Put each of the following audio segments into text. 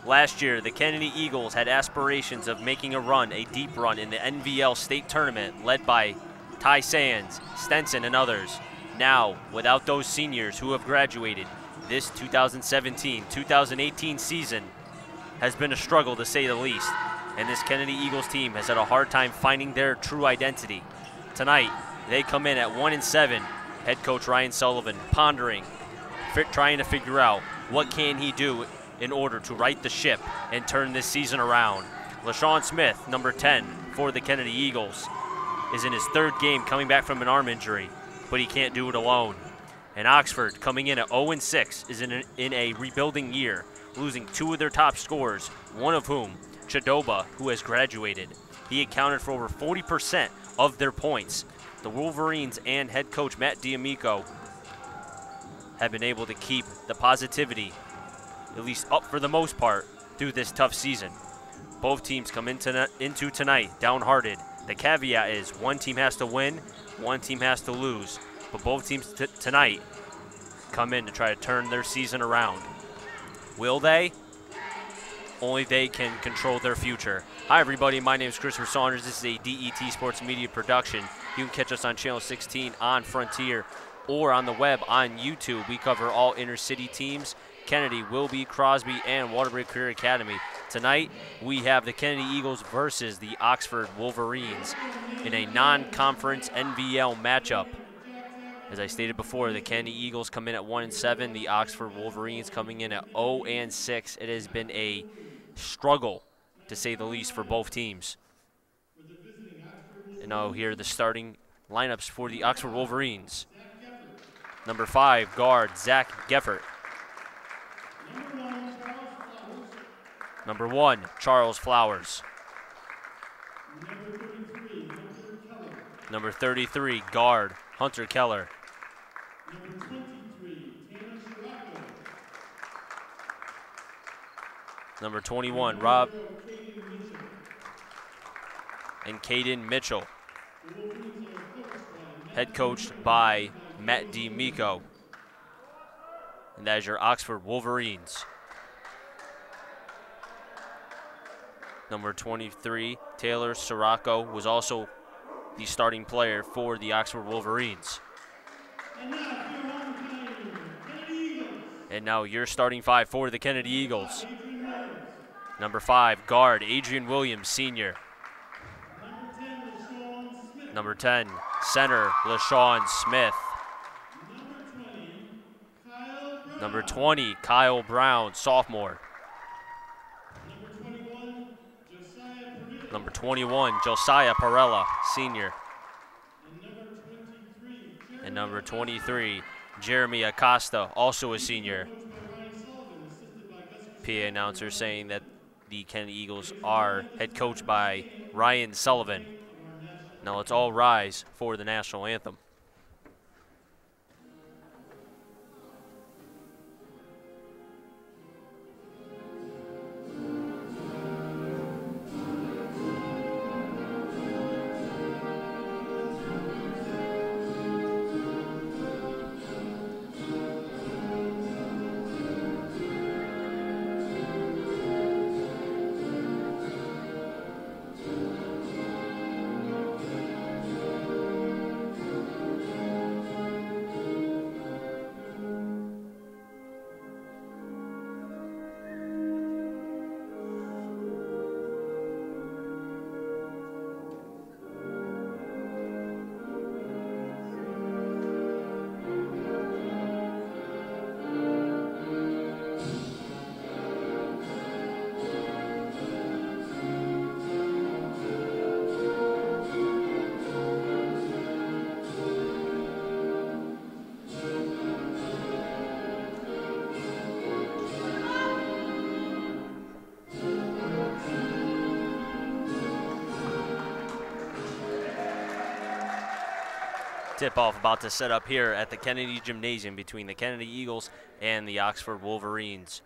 Last year, the Kennedy Eagles had aspirations of making a deep run in the NVL state tournament led by Ty Sands, Stenson, and others. Now, without those seniors who have graduated, this 2017-2018 season has been a struggle to say the least, and this Kennedy Eagles team has had a hard time finding their true identity. Tonight, they come in at 1-7, head coach Ryan Sullivan pondering, trying to figure out what can he do in order to right the ship and turn this season around. LaShawn Smith, number 10 for the Kennedy Eagles, is in his third game coming back from an arm injury, but he can't do it alone. And Oxford, coming in at 0-6, is in a rebuilding year, losing two of their top scorers, one of whom, Chadoba, who has graduated. He accounted for over 40% of their points. The Wolverines and head coach Matt D'Amico have been able to keep the positivity at least up for the most part, through this tough season. Both teams come into tonight downhearted. The caveat is one team has to win, one team has to lose. But both teams tonight come in to try to turn their season around. Will they? Only they can control their future. Hi everybody, my name is Christopher Saunders. This is a DET Sports Media production. You can catch us on Channel 16 on Frontier or on the web on YouTube. We cover all inner city teams. Kennedy, Wilby, Crosby, and Waterbury Career Academy. Tonight, we have the Kennedy Eagles versus the Oxford Wolverines in a non-conference NVL matchup. As I stated before, the Kennedy Eagles come in at 1-7, the Oxford Wolverines coming in at 0-6. It has been a struggle, to say the least, for both teams. And now here are the starting lineups for the Oxford Wolverines. Number 5, guard Zach Geffert. Number 1, Charles Flowers. Number 33, guard Hunter Keller. Number 21, Rob and Caden Mitchell. Head coached by Matt D'Amico. And that is your Oxford Wolverines. Number 23, Taylor Sirocco, was also the starting player for the Oxford Wolverines. And now your starting 5 for the Kennedy Eagles. Number 5, guard Adrian Williams, senior. Number 10, center LaShawn Smith. Number 20, Kyle Brown, sophomore. Number 21, Josiah Perella, senior. And number 23, Jeremy Acosta, also a senior. PA announcer saying that the Kennedy Eagles are head coached by Ryan Sullivan. Now let's all rise for the national anthem. Tip-off about to set up here at the Kennedy Gymnasium between the Kennedy Eagles and the Oxford Wolverines.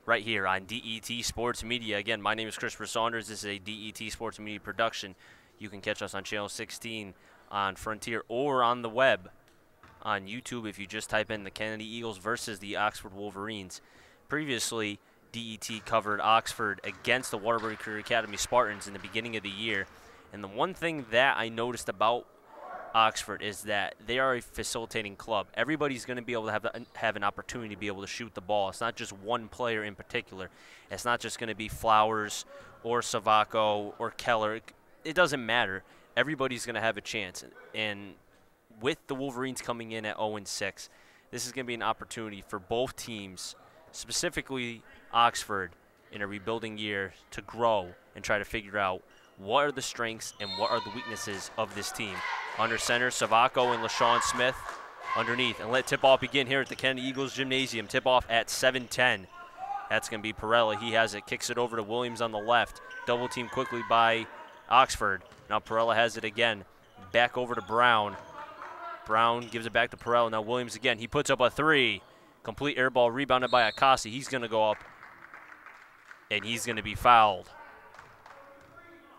Right here on DET Sports Media. Again, my name is Christopher Saunders. This is a DET Sports Media production. You can catch us on Channel 16 on Frontier or on the web on YouTube if you just type in the Kennedy Eagles versus the Oxford Wolverines. Previously, DET covered Oxford against the Waterbury Career Academy Spartans in the beginning of the year. And the one thing that I noticed about Oxford is that they are a facilitating club. Everybody's going to be able to have an opportunity to be able to shoot the ball. It's not just one player in particular. It's not just going to be Flowers or Savacco or Keller. It doesn't matter. Everybody's going to have a chance. And with the Wolverines coming in at 0-6, this is going to be an opportunity for both teams, specifically Oxford, in a rebuilding year to grow and try to figure out what are the strengths and what are the weaknesses of this team. Under center, Savacco and LaShawn Smith underneath. And let tip-off begin here at the Kennedy Eagles Gymnasium. Tip-off at 7:10. That's going to be Perella. He has it, kicks it over to Williams on the left. Double team quickly by Oxford. Now Perella has it again. Back over to Brown. Brown gives it back to Perella. Now Williams again. He puts up a three. Complete air ball rebounded by Akasi. He's going to go up, and he's going to be fouled.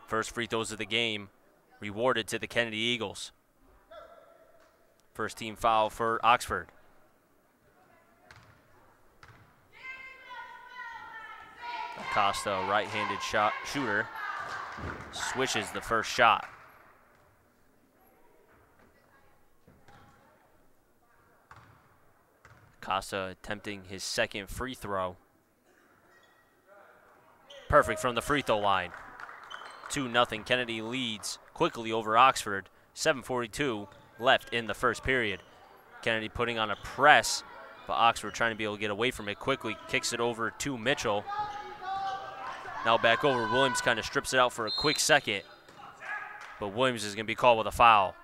First free throws of the game rewarded to the Kennedy Eagles. First team foul for Oxford. Acosta, right-handed shooter, swishes the first shot. Acosta attempting his second free throw. Perfect from the free throw line. 2-0, Kennedy leads quickly over Oxford. 7:42 left in the first period. Kennedy putting on a press, but Oxford trying to be able to get away from it quickly. Kicks it over to Mitchell. Now back over. Williams kind of strips it out for a quick second, but Williams is going to be called with a foul.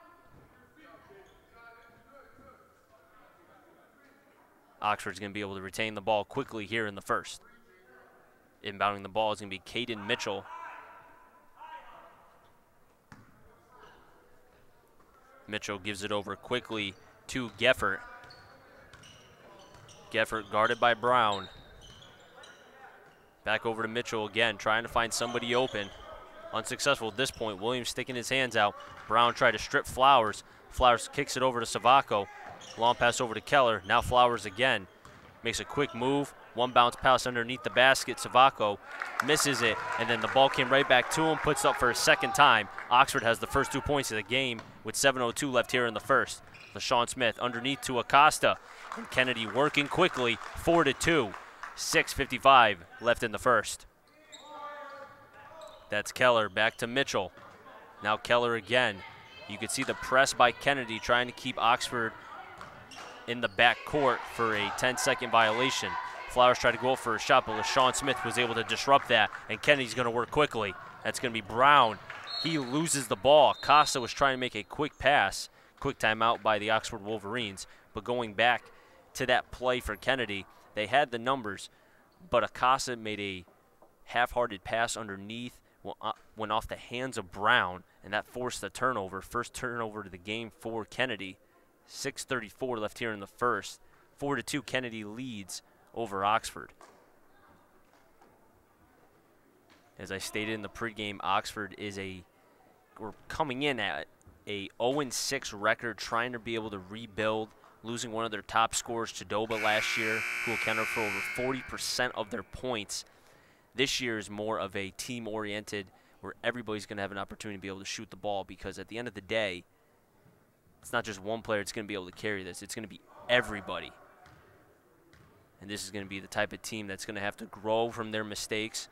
Oxford's going to be able to retain the ball quickly here in the first. Inbounding the ball is going to be Caden Mitchell. Mitchell gives it over quickly to Geffert. Geffert guarded by Brown. Back over to Mitchell again, trying to find somebody open. Unsuccessful at this point. Williams sticking his hands out. Brown tried to strip Flowers. Flowers kicks it over to Savacco. Long pass over to Keller. Now Flowers again. Makes a quick move. One bounce pass underneath the basket. Savacco misses it, and then the ball came right back to him. Puts up for a second time. Oxford has the first 2 points of the game with 7:02 left here in the first. LaShawn Smith underneath to Acosta. And Kennedy working quickly. 4-2. 6:55 left in the first. That's Keller. Back to Mitchell. Now Keller again. You could see the press by Kennedy trying to keep Oxford in the back court for a 10-second violation. Flowers tried to go for a shot, but LaShawn Smith was able to disrupt that, and Kennedy's going to work quickly. That's going to be Brown. He loses the ball. Costa was trying to make a quick pass. Quick timeout by the Oxford Wolverines. But going back to that play for Kennedy, they had the numbers, but Acosta made a half-hearted pass underneath, went off the hands of Brown, and that forced the turnover. First turnover of the game for Kennedy. 6:34 left here in the first. 4-2, Kennedy leads over Oxford. As I stated in the pregame, Oxford is we're coming in at a 0-6 record, trying to be able to rebuild, losing one of their top scorers, Chidoba, last year, who accounted for over 40% of their points. This year is more of a team-oriented, where everybody's going to have an opportunity to be able to shoot the ball, because at the end of the day, it's not just one player that's going to be able to carry this. It's going to be everybody. And this is going to be the type of team that's going to have to grow from their mistakes.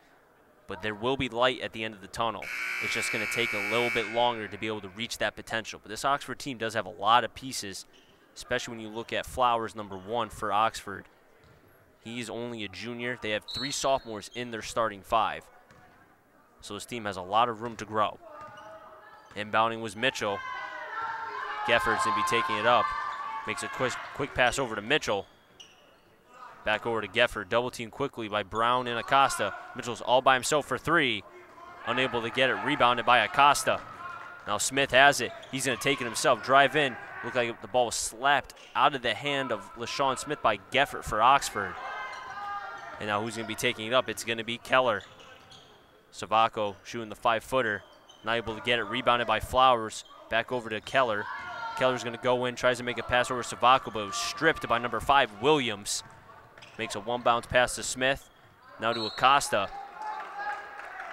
But there will be light at the end of the tunnel. It's just going to take a little bit longer to be able to reach that potential. But this Oxford team does have a lot of pieces, especially when you look at Flowers, #1 for Oxford. He's only a junior. They have 3 sophomores in their starting 5. So this team has a lot of room to grow. Inbounding was Mitchell. Geffert's going to be taking it up. Makes a quick pass over to Mitchell. Back over to Geffert. Double team quickly by Brown and Acosta. Mitchell's all by himself for 3. Unable to get it. Rebounded by Acosta. Now Smith has it. He's going to take it himself. Drive in. Looked like the ball was slapped out of the hand of LaShawn Smith by Geffert for Oxford. And now who's going to be taking it up? It's going to be Keller. Savacco shooting the 5-footer. Not able to get it. Rebounded by Flowers. Back over to Keller. Keller's going to go in, tries to make a pass over to Savacco, but it was stripped by number 5, Williams. Makes a one-bounce pass to Smith. Now to Acosta.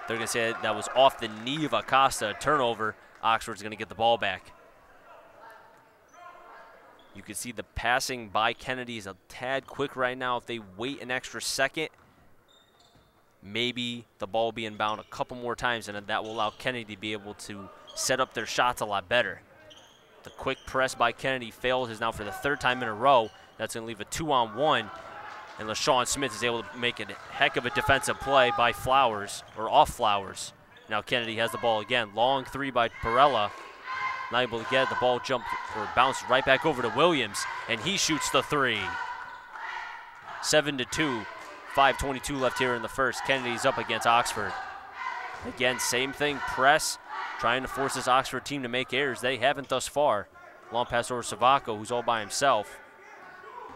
They're going to say that was off the knee of Acosta. A turnover. Oxford's going to get the ball back. You can see the passing by Kennedy is a tad quick right now. If they wait an extra second, maybe the ball will be inbound a couple more times, and that will allow Kennedy to be able to set up their shots a lot better. The quick press by Kennedy fails is now for the 3rd time in a row. That's going to leave a 2-on-1, and LaShawn Smith is able to make a heck of a defensive play by Flowers, or off Flowers. Now Kennedy has the ball again. Long 3 by Perella. Not able to get it. The ball jumped or bounced right back over to Williams, and he shoots the 3. 7-2. 5:22 left here in the first. Kennedy's up against Oxford. Again, same thing, press, trying to force this Oxford team to make errors. They haven't thus far. Long pass over to Savacco, who's all by himself.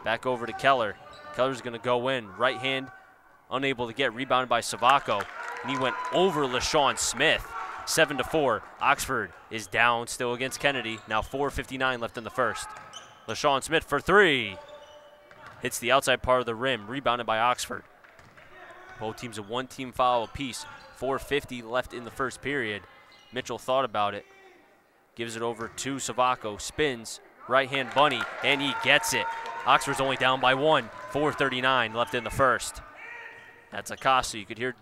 Back over to Keller. Keller's going to go in. Right hand, unable to get, rebounded by Savacco. And he went over LaShawn Smith. 7-4. Oxford is down still against Kennedy. Now 4:59 left in the first. LaShawn Smith for 3. Hits the outside part of the rim, rebounded by Oxford. Both teams a 1-team foul apiece. 4:50 left in the first period. Mitchell thought about it. Gives it over to Savacco. Spins. Right hand bunny, and he gets it. Oxford's only down by 1. 4:39 left in the first. That's Acosta. You could hear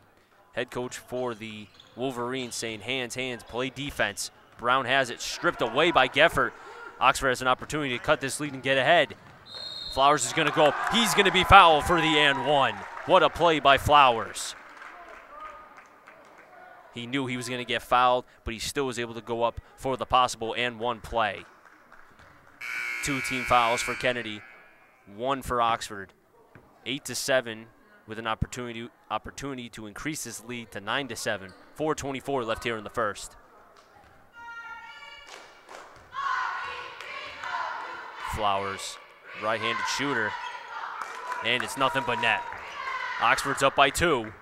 head coach for the Wolverines saying hands, hands, play defense. Brown has it stripped away by Geffert. Oxford has an opportunity to cut this lead and get ahead. Flowers is going to go. He's going to be fouled for the and 1. What a play by Flowers. He knew he was going to get fouled, but he still was able to go up for the possible and 1 play. 2 team fouls for Kennedy, 1 for Oxford. 8-7 with an opportunity to increase this lead to 9-7. 4:24 left here in the first. Flowers, right-handed shooter, and it's nothing but net. Oxford's up by 2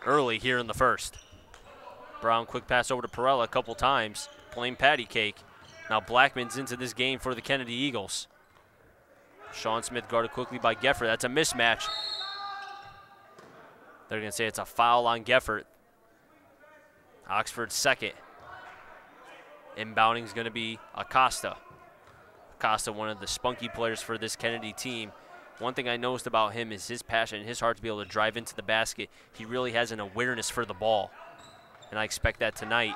early here in the first. Brown, quick pass over to Perella a couple times, playing patty cake. Now Blackman's into this game for the Kennedy Eagles. Sean Smith guarded quickly by Geffert. That's a mismatch. They're going to say it's a foul on Geffert. Oxford's second. Inbounding is going to be Acosta. Acosta, one of the spunky players for this Kennedy team. One thing I noticed about him is his passion and his heart to be able to drive into the basket. He really has an awareness for the ball. And I expect that tonight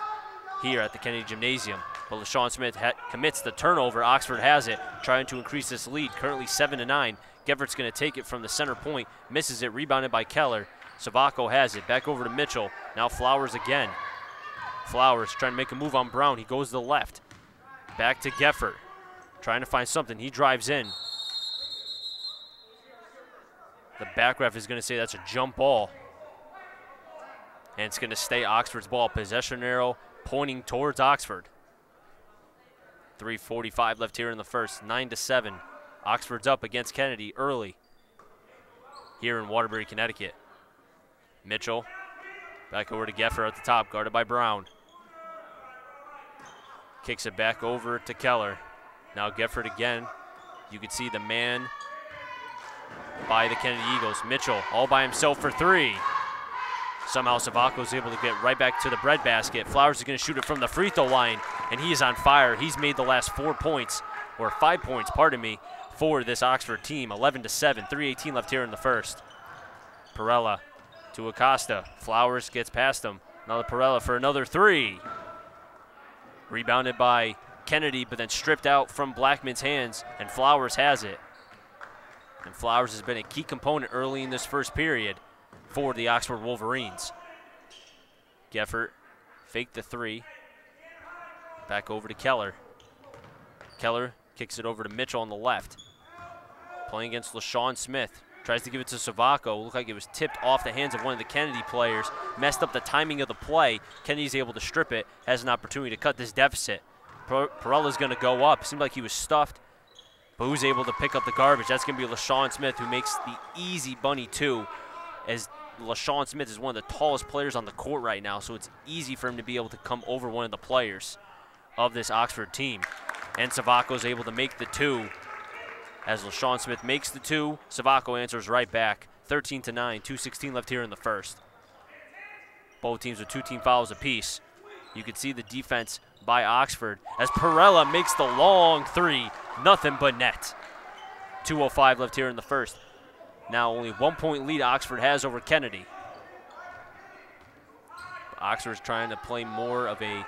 here at the Kennedy Gymnasium. But LaShawn Smith commits the turnover. Oxford has it, trying to increase this lead, currently 7-9. Geffert's going to take it from the center point, misses it, rebounded by Keller. Savacco has it, back over to Mitchell. Now Flowers again. Flowers trying to make a move on Brown. He goes to the left. Back to Geffert, trying to find something. He drives in. The back ref is going to say that's a jump ball. And it's going to stay Oxford's ball. Possession arrow pointing towards Oxford. 3:45 left here in the first. 9-7. Oxford's up against Kennedy early here in Waterbury, Connecticut. Mitchell back over to Geffert at the top, guarded by Brown. Kicks it back over to Keller. Now Geffert again. You can see the man by the Kennedy Eagles. Mitchell all by himself for 3. Somehow Savacco's able to get right back to the breadbasket. Flowers is going to shoot it from the free throw line, and he is on fire. He's made the last 4 points, or 5 points, pardon me, for this Oxford team. 11-7, 3:18 left here in the first. Perella to Acosta. Flowers gets past him. Now to Perella for another 3. Rebounded by Kennedy, but then stripped out from Blackman's hands, and Flowers has it. And Flowers has been a key component early in this first period for the Oxford Wolverines. Geffert faked the 3. Back over to Keller. Keller kicks it over to Mitchell on the left. Playing against LaShawn Smith. Tries to give it to Savacco. Looked like it was tipped off the hands of one of the Kennedy players. Messed up the timing of the play. Kennedy's able to strip it. Has an opportunity to cut this deficit. Perella's going to go up. Seemed like he was stuffed, but who's able to pick up the garbage? That's going to be LaShawn Smith, who makes the easy bunny two, as LaShawn Smith is one of the tallest players on the court right now, so it's easy for him to be able to come over one of the players of this Oxford team. And Savaco's able to make the two. As LaShawn Smith makes the two, Savaco answers right back. 13-9, 2:16 left here in the first. Both teams with 2 team fouls apiece. You can see the defense by Oxford as Perella makes the long three. Nothing but net. 2:05 left here in the first. Now only 1 point lead Oxford has over Kennedy. Oxford's trying to play more of a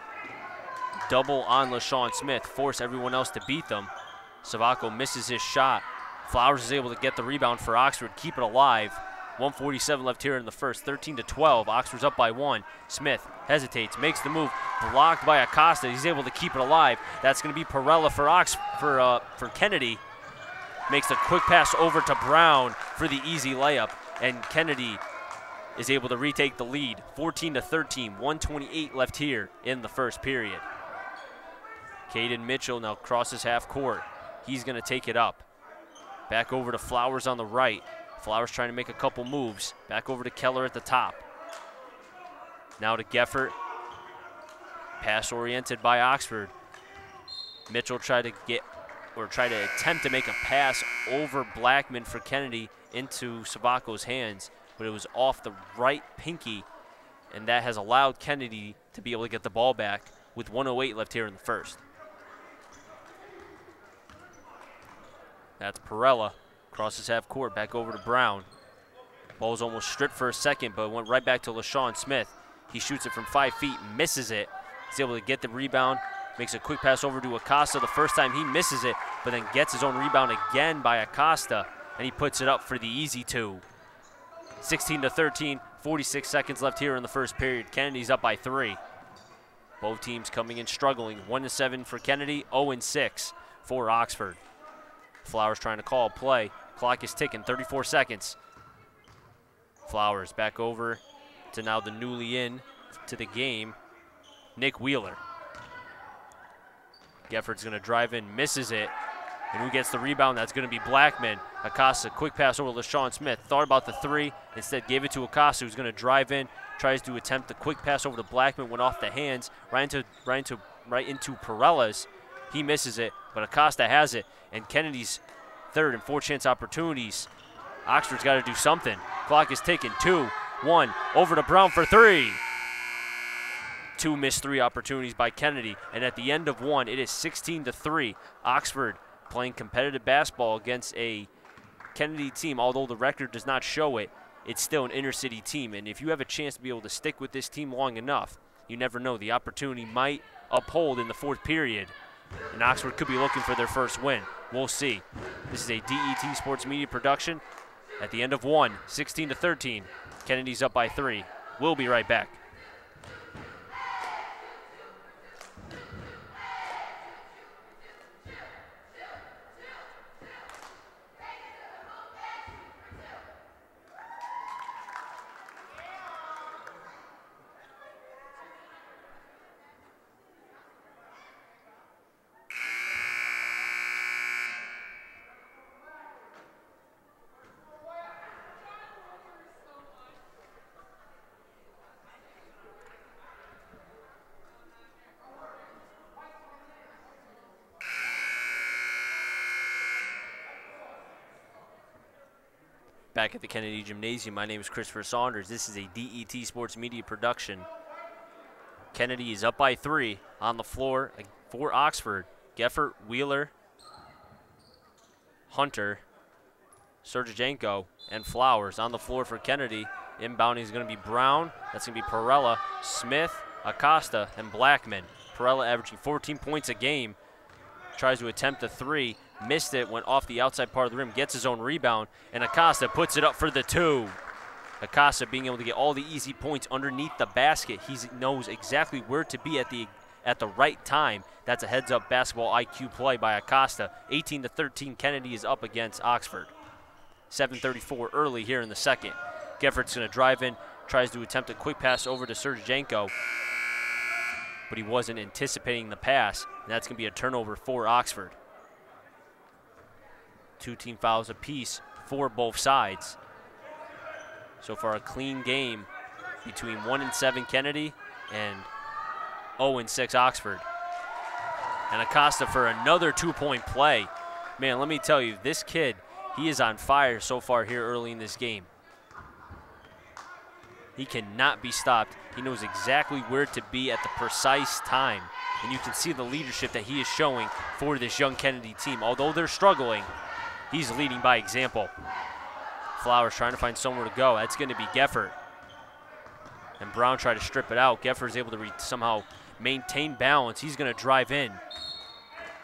double on LaShawn Smith, force everyone else to beat them. Savaco misses his shot. Flowers is able to get the rebound for Oxford, keep it alive. 1:47 left here in the first, 13-12. Oxford's up by 1. Smith hesitates, makes the move, blocked by Acosta. He's able to keep it alive. That's going to be Perella for Kennedy. Makes a quick pass over to Brown for the easy layup, and Kennedy is able to retake the lead. 14-13, 1:28 left here in the first period. Caden Mitchell now crosses half court. He's going to take it up. Back over to Flowers on the right. Flowers trying to make a couple moves. Back over to Keller at the top. Now to Geffert. Pass oriented by Oxford. Mitchell tried to attempt to make a pass over Blackman for Kennedy into Savaco's hands, but it was off the right pinky, and that has allowed Kennedy to be able to get the ball back with 1:08 left here in the first. That's Perella. Crosses half court, back over to Brown. Ball's almost stripped for a second, but went right back to LaShawn Smith. He shoots it from 5 feet, misses it. He's able to get the rebound, makes a quick pass over to Acosta. The first time he misses it, but then gets his own rebound again by Acosta, and he puts it up for the easy two. 16-13, 46 seconds left here in the first period. Kennedy's up by 3. Both teams coming in struggling. 1-7 for Kennedy, 0-6 for Oxford. Flowers trying to call a play. Clock is ticking, 34 seconds. Flowers back over to now the newly in to the game, Nick Wheeler. Gefford's going to drive in, misses it. And who gets the rebound? That's going to be Blackman. Acosta, quick pass over to LaShawn Smith. Thought about the 3, instead gave it to Acosta, who's going to drive in, tries to attempt the quick pass over to Blackman, went off the hands, right into Perella's. He misses it, but Acosta has it, and Kennedy's third and 4 chance opportunities. Oxford's got to do something. Clock is ticking. 2-1 over to Brown for 3. 2 missed 3 opportunities by Kennedy, and at the end of 1, it is 16-3. Oxford playing competitive basketball against a Kennedy team. Although the record does not show it, it's still an inner city team, and if you have a chance to be able to stick with this team long enough, you never know. The opportunity might uphold in the 4th period, and Oxford could be looking for their first win. We'll see. This is a DET Sports Media production. At the end of 1, 16-13. Kennedy's up by 3. We'll be right back. Back at the Kennedy Gymnasium, my name is Christopher Saunders. This is a DET Sports Media production. Kennedy is up by 3 on the floor for Oxford. Geffert, Wheeler, Hunter, Sergejenko, and Flowers on the floor for Kennedy. Inbounding is going to be Brown. That's going to be Perella, Smith, Acosta, and Blackman. Perella averaging 14 points a game. Tries to attempt a 3. Missed it, went off the outside part of the rim, gets his own rebound, and Acosta puts it up for the 2. Acosta being able to get all the easy points underneath the basket. He knows exactly where to be at the right time. That's a heads-up basketball IQ play by Acosta. 18-13, Kennedy is up against Oxford. 7:34 early here in the second. Geffert's going to drive in, tries to attempt a quick pass over to Sergejenko. but he wasn't anticipating the pass, and that's going to be a turnover for Oxford. 2 team fouls apiece for both sides. So far, a clean game between 1-7 Kennedy and 0-6 Oxford. And Acosta for another 2-point play. Man, let me tell you, this kid, he is on fire so far here early in this game. He cannot be stopped. He knows exactly where to be at the precise time. And you can see the leadership that he is showing for this young Kennedy team. Although they're struggling, he's leading by example. Flowers trying to find somewhere to go. That's going to be Geffert. And Brown tried to strip it out. Geffert is able to somehow maintain balance. He's going to drive in.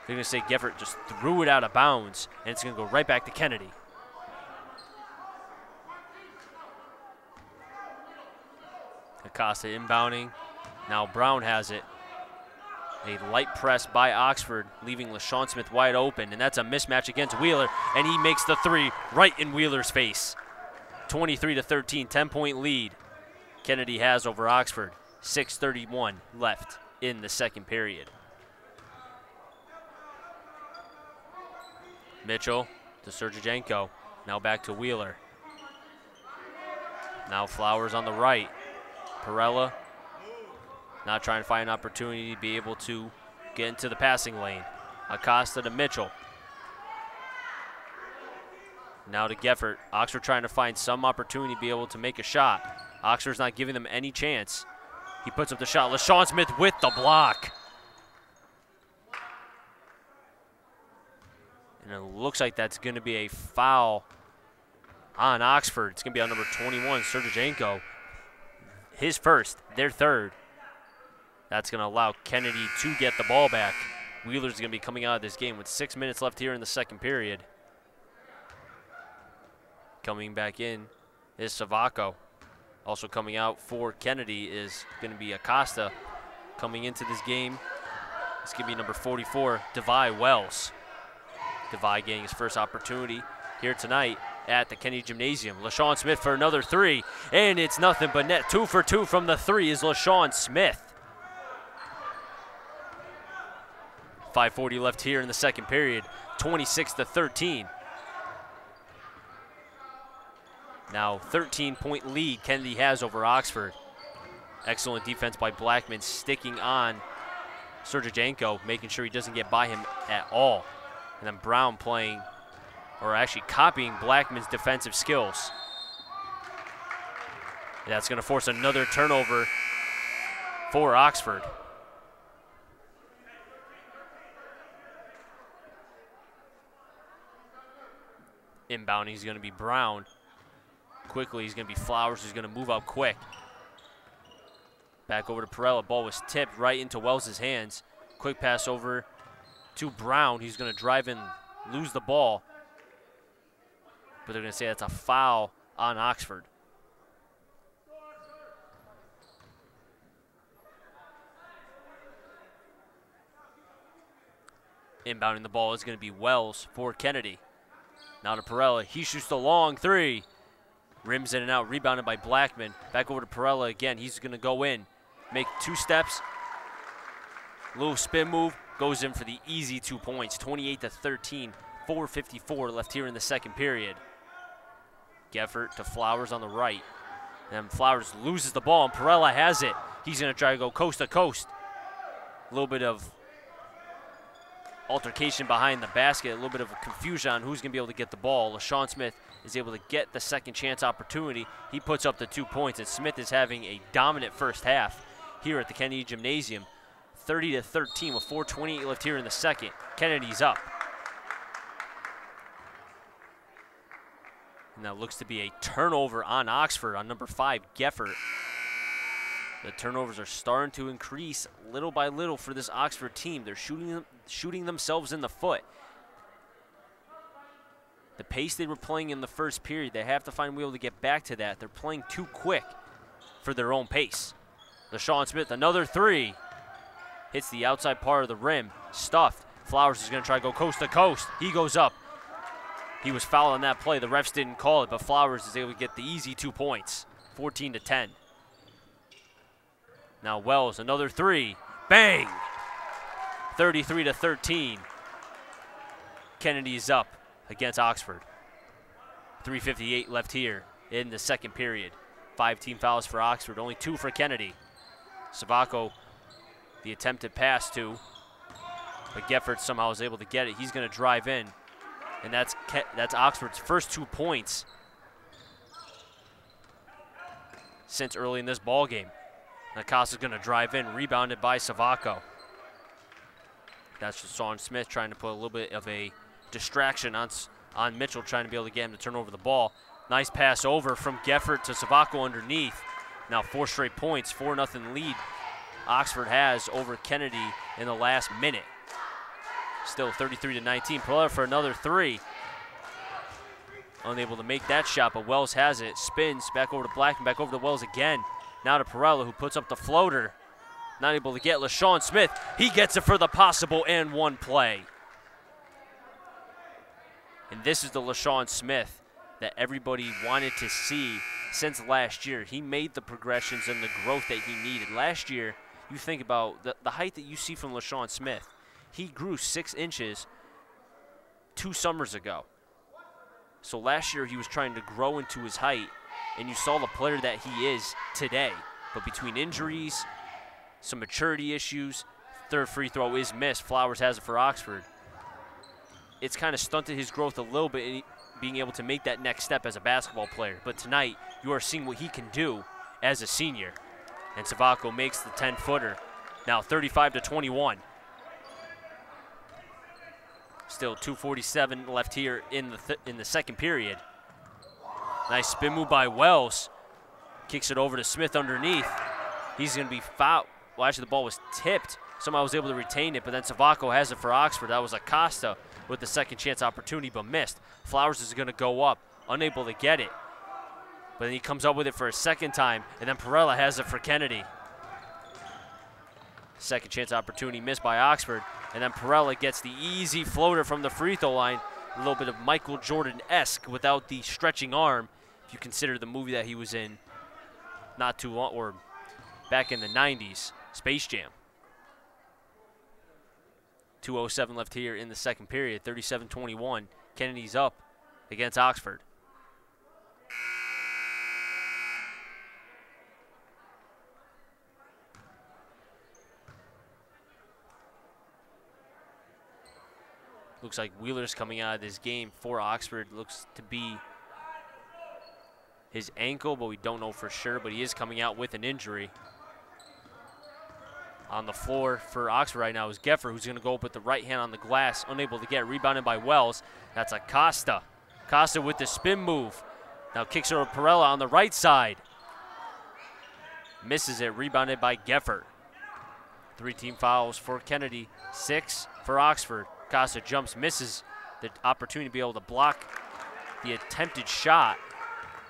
They're going to say Geffert just threw it out of bounds, and it's going to go right back to Kennedy. Acosta inbounding. Now Brown has it. A light press by Oxford, leaving LaShawn Smith wide open, and that's a mismatch against Wheeler, and he makes the three right in Wheeler's face. 23-13, 10-point lead Kennedy has over Oxford. 6:31 left in the second period. Mitchell to Sergijenko, now back to Wheeler. Now Flowers on the right. Perella not trying to find an opportunity to be able to get into the passing lane. Acosta to Mitchell. Now to Geffert. Oxford trying to find some opportunity to be able to make a shot. Oxford's not giving them any chance. He puts up the shot. LaShawn Smith with the block. And it looks like that's going to be a foul on Oxford. It's going to be on number 21, Sergijenko. His first, their third. That's going to allow Kennedy to get the ball back. Wheeler's going to be coming out of this game with 6 minutes left here in the second period. Coming back in is Savacco. Also coming out for Kennedy is going to be Acosta. Coming into this game, it's going to be number 44, Devy Wells. Devy getting his first opportunity here tonight at the Kennedy Gymnasium. LaShawn Smith for another three, and it's nothing but net. 2 for 2 from the three is LaShawn Smith. 5:40 left here in the second period, 26-13. Now 13-point lead Kennedy has over Oxford. Excellent defense by Blackman, sticking on Sergijenko, making sure he doesn't get by him at all. And then Brown playing, or actually copying Blackman's defensive skills. And that's going to force another turnover for Oxford. Inbounding is going to be Brown. Quickly, he's going to be Flowers, who's going to move up quick. Back over to Perella. Ball was tipped right into Wells' hands. Quick pass over to Brown. He's going to drive in, lose the ball. But they're going to say that's a foul on Oxford. Inbounding the ball is going to be Wells for Kennedy. Now to Perella. He shoots the long three. Rims in and out, rebounded by Blackman. Back over to Perella again. He's going to go in, make 2 steps. Little spin move, goes in for the easy 2 points. 28-13, 4:54 left here in the second period. Geffert to Flowers on the right. And Flowers loses the ball, and Perella has it. He's going to try to go coast to coast. A little bit of altercation behind the basket, a little bit of confusion on who's going to be able to get the ball. LaShawn Smith is able to get the second chance opportunity. He puts up the 2 points, and Smith is having a dominant first half here at the Kennedy Gymnasium. 30-13 with 4:28 left here in the second. Kennedy's up. And that looks to be a turnover on Oxford on number 5, Geffert. The turnovers are starting to increase little by little for this Oxford team. They're shooting themselves in the foot. The pace they were playing in the first period, they have to find a way to get back to that. They're playing too quick for their own pace. LaShawn Smith, another three. Hits the outside part of the rim, stuffed. Flowers is going to try to go coast to coast. He goes up. He was fouled on that play. The refs didn't call it, but Flowers is able to get the easy 2 points, 14-10. Now Wells, another three. Bang! 33-13. Kennedy's up against Oxford. 3:58 left here in the second period. 5 team fouls for Oxford, only 2 for Kennedy. Savacco, the attempted pass to, but Gefford somehow was able to get it. He's going to drive in, and that's Oxford's first 2 points since early in this ball game. Acosta's going to drive in, rebounded by Savacco. That's LaShawn Smith trying to put a little bit of a distraction on Mitchell, trying to be able to get him to turn over the ball. Nice pass over from Gefford to Savacco underneath. Now 4 straight points, 4-0 lead Oxford has over Kennedy in the last minute. Still 33-19. Perella for another 3. Unable to make that shot, but Wells has it. Spins back over to Blackman, back over to Wells again. Now to Perella, who puts up the floater. Not able to get LaShawn Smith. He gets it for the possible and 1 play. And this is the LaShawn Smith that everybody wanted to see since last year. He made the progressions and the growth that he needed. Last year, you think about the height that you see from LaShawn Smith. He grew 6 inches 2 summers ago. So last year, he was trying to grow into his height, and you saw the player that he is today. But between injuries, some maturity issues, 3rd free throw is missed. Flowers has it for Oxford. It's kind of stunted his growth a little bit in being able to make that next step as a basketball player. But tonight, you are seeing what he can do as a senior. And Savacco makes the 10-footer. Now 35-21. Still 2:47 left here in the second period. Nice spin move by Wells. Kicks it over to Smith underneath. He's going to be fouled. Well, actually, the ball was tipped. Somehow was able to retain it, but then Savacco has it for Oxford. That was Acosta with the second chance opportunity, but missed. Flowers is going to go up, unable to get it. But then he comes up with it for a second time, and then Perella has it for Kennedy. Second chance opportunity missed by Oxford, and then Perella gets the easy floater from the free throw line. A little bit of Michael Jordan-esque without the stretching arm, if you consider the movie that he was in not too long, or back in the 90s, Space Jam. 2:07 left here in the second period, 37-21. Kennedy's up against Oxford. Looks like Wheeler's coming out of this game for Oxford. Looks to be his ankle, but we don't know for sure, but he is coming out with an injury. On the floor for Oxford right now is Gefford, who's going to go up with the right hand on the glass, unable to get, rebounded by Wells. That's Acosta. Acosta with the spin move. Now kicks it over to Perella on the right side. Misses it, rebounded by Gefford. 3 team fouls for Kennedy, 6 for Oxford. Acosta jumps, misses the opportunity to be able to block the attempted shot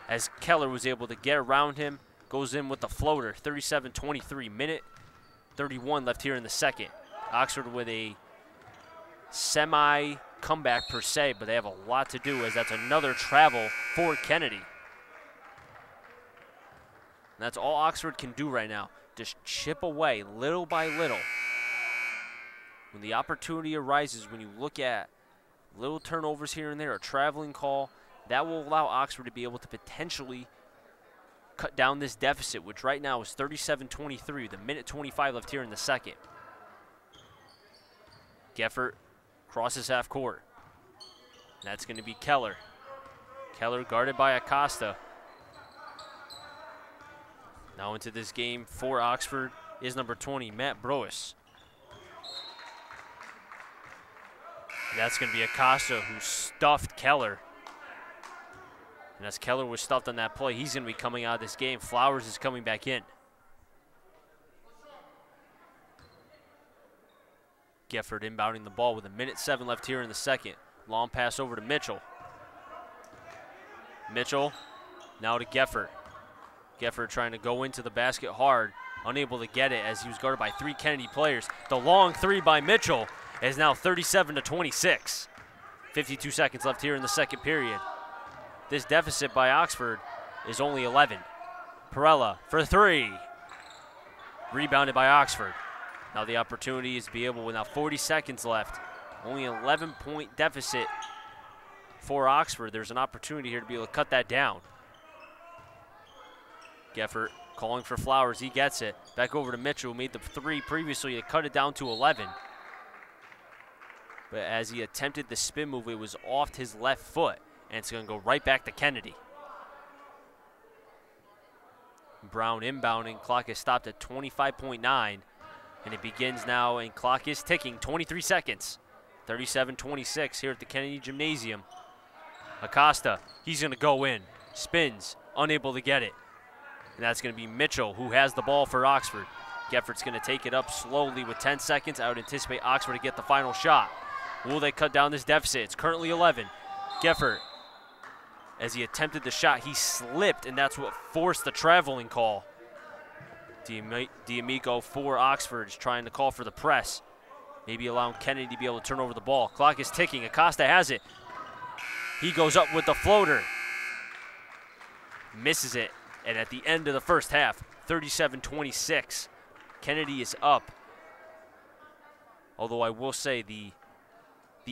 as Keller was able to get around him, goes in with the floater. 37-23, minute 31 left here in the second. Oxford with a semi-comeback per se, but they have a lot to do as that's another travel for Kennedy. And that's all Oxford can do right now. Just chip away little by little. When the opportunity arises, when you look at little turnovers here and there, a traveling call, that will allow Oxford to be able to potentially cut down this deficit, which right now is 37-23, with a minute 25 left here in the second. Gefford crosses half court. That's going to be Keller. Keller guarded by Acosta. Now into this game for Oxford is number 20, Matt Brois. That's going to be Acosta, who stuffed Keller. And as Keller was stuffed on that play, he's going to be coming out of this game. Flowers is coming back in. Gefford inbounding the ball with a minute 7 left here in the second. Long pass over to Mitchell. Mitchell now to Gefford. Gefford trying to go into the basket hard, unable to get it as he was guarded by 3 Kennedy players. The long 3 by Mitchell is now 37-26. 52 seconds left here in the second period. This deficit by Oxford is only 11. Perella for 3. Rebounded by Oxford. Now the opportunity is to be able, with now 40 seconds left, only an 11-point deficit for Oxford. There's an opportunity here to be able to cut that down. Geffert calling for Flowers, he gets it. Back over to Mitchell, who made the 3 previously to cut it down to 11. But as he attempted the spin move, it was off his left foot, and it's gonna go right back to Kennedy. Brown inbounding, clock is stopped at 25.9, and it begins now, and clock is ticking, 23 seconds. 37-26 here at the Kennedy Gymnasium. Acosta, he's gonna go in, spins, unable to get it. And that's gonna be Mitchell who has the ball for Oxford. Geffert's gonna take it up slowly with 10 seconds. I would anticipate Oxford to get the final shot. Will they cut down this deficit? It's currently 11. Geffert, as he attempted the shot, he slipped, and that's what forced the traveling call. D'Amico for Oxford is trying to call for the press. Maybe allowing Kennedy to be able to turn over the ball. Clock is ticking. Acosta has it. He goes up with the floater. Misses it. And at the end of the first half, 37-26, Kennedy is up. Although I will say the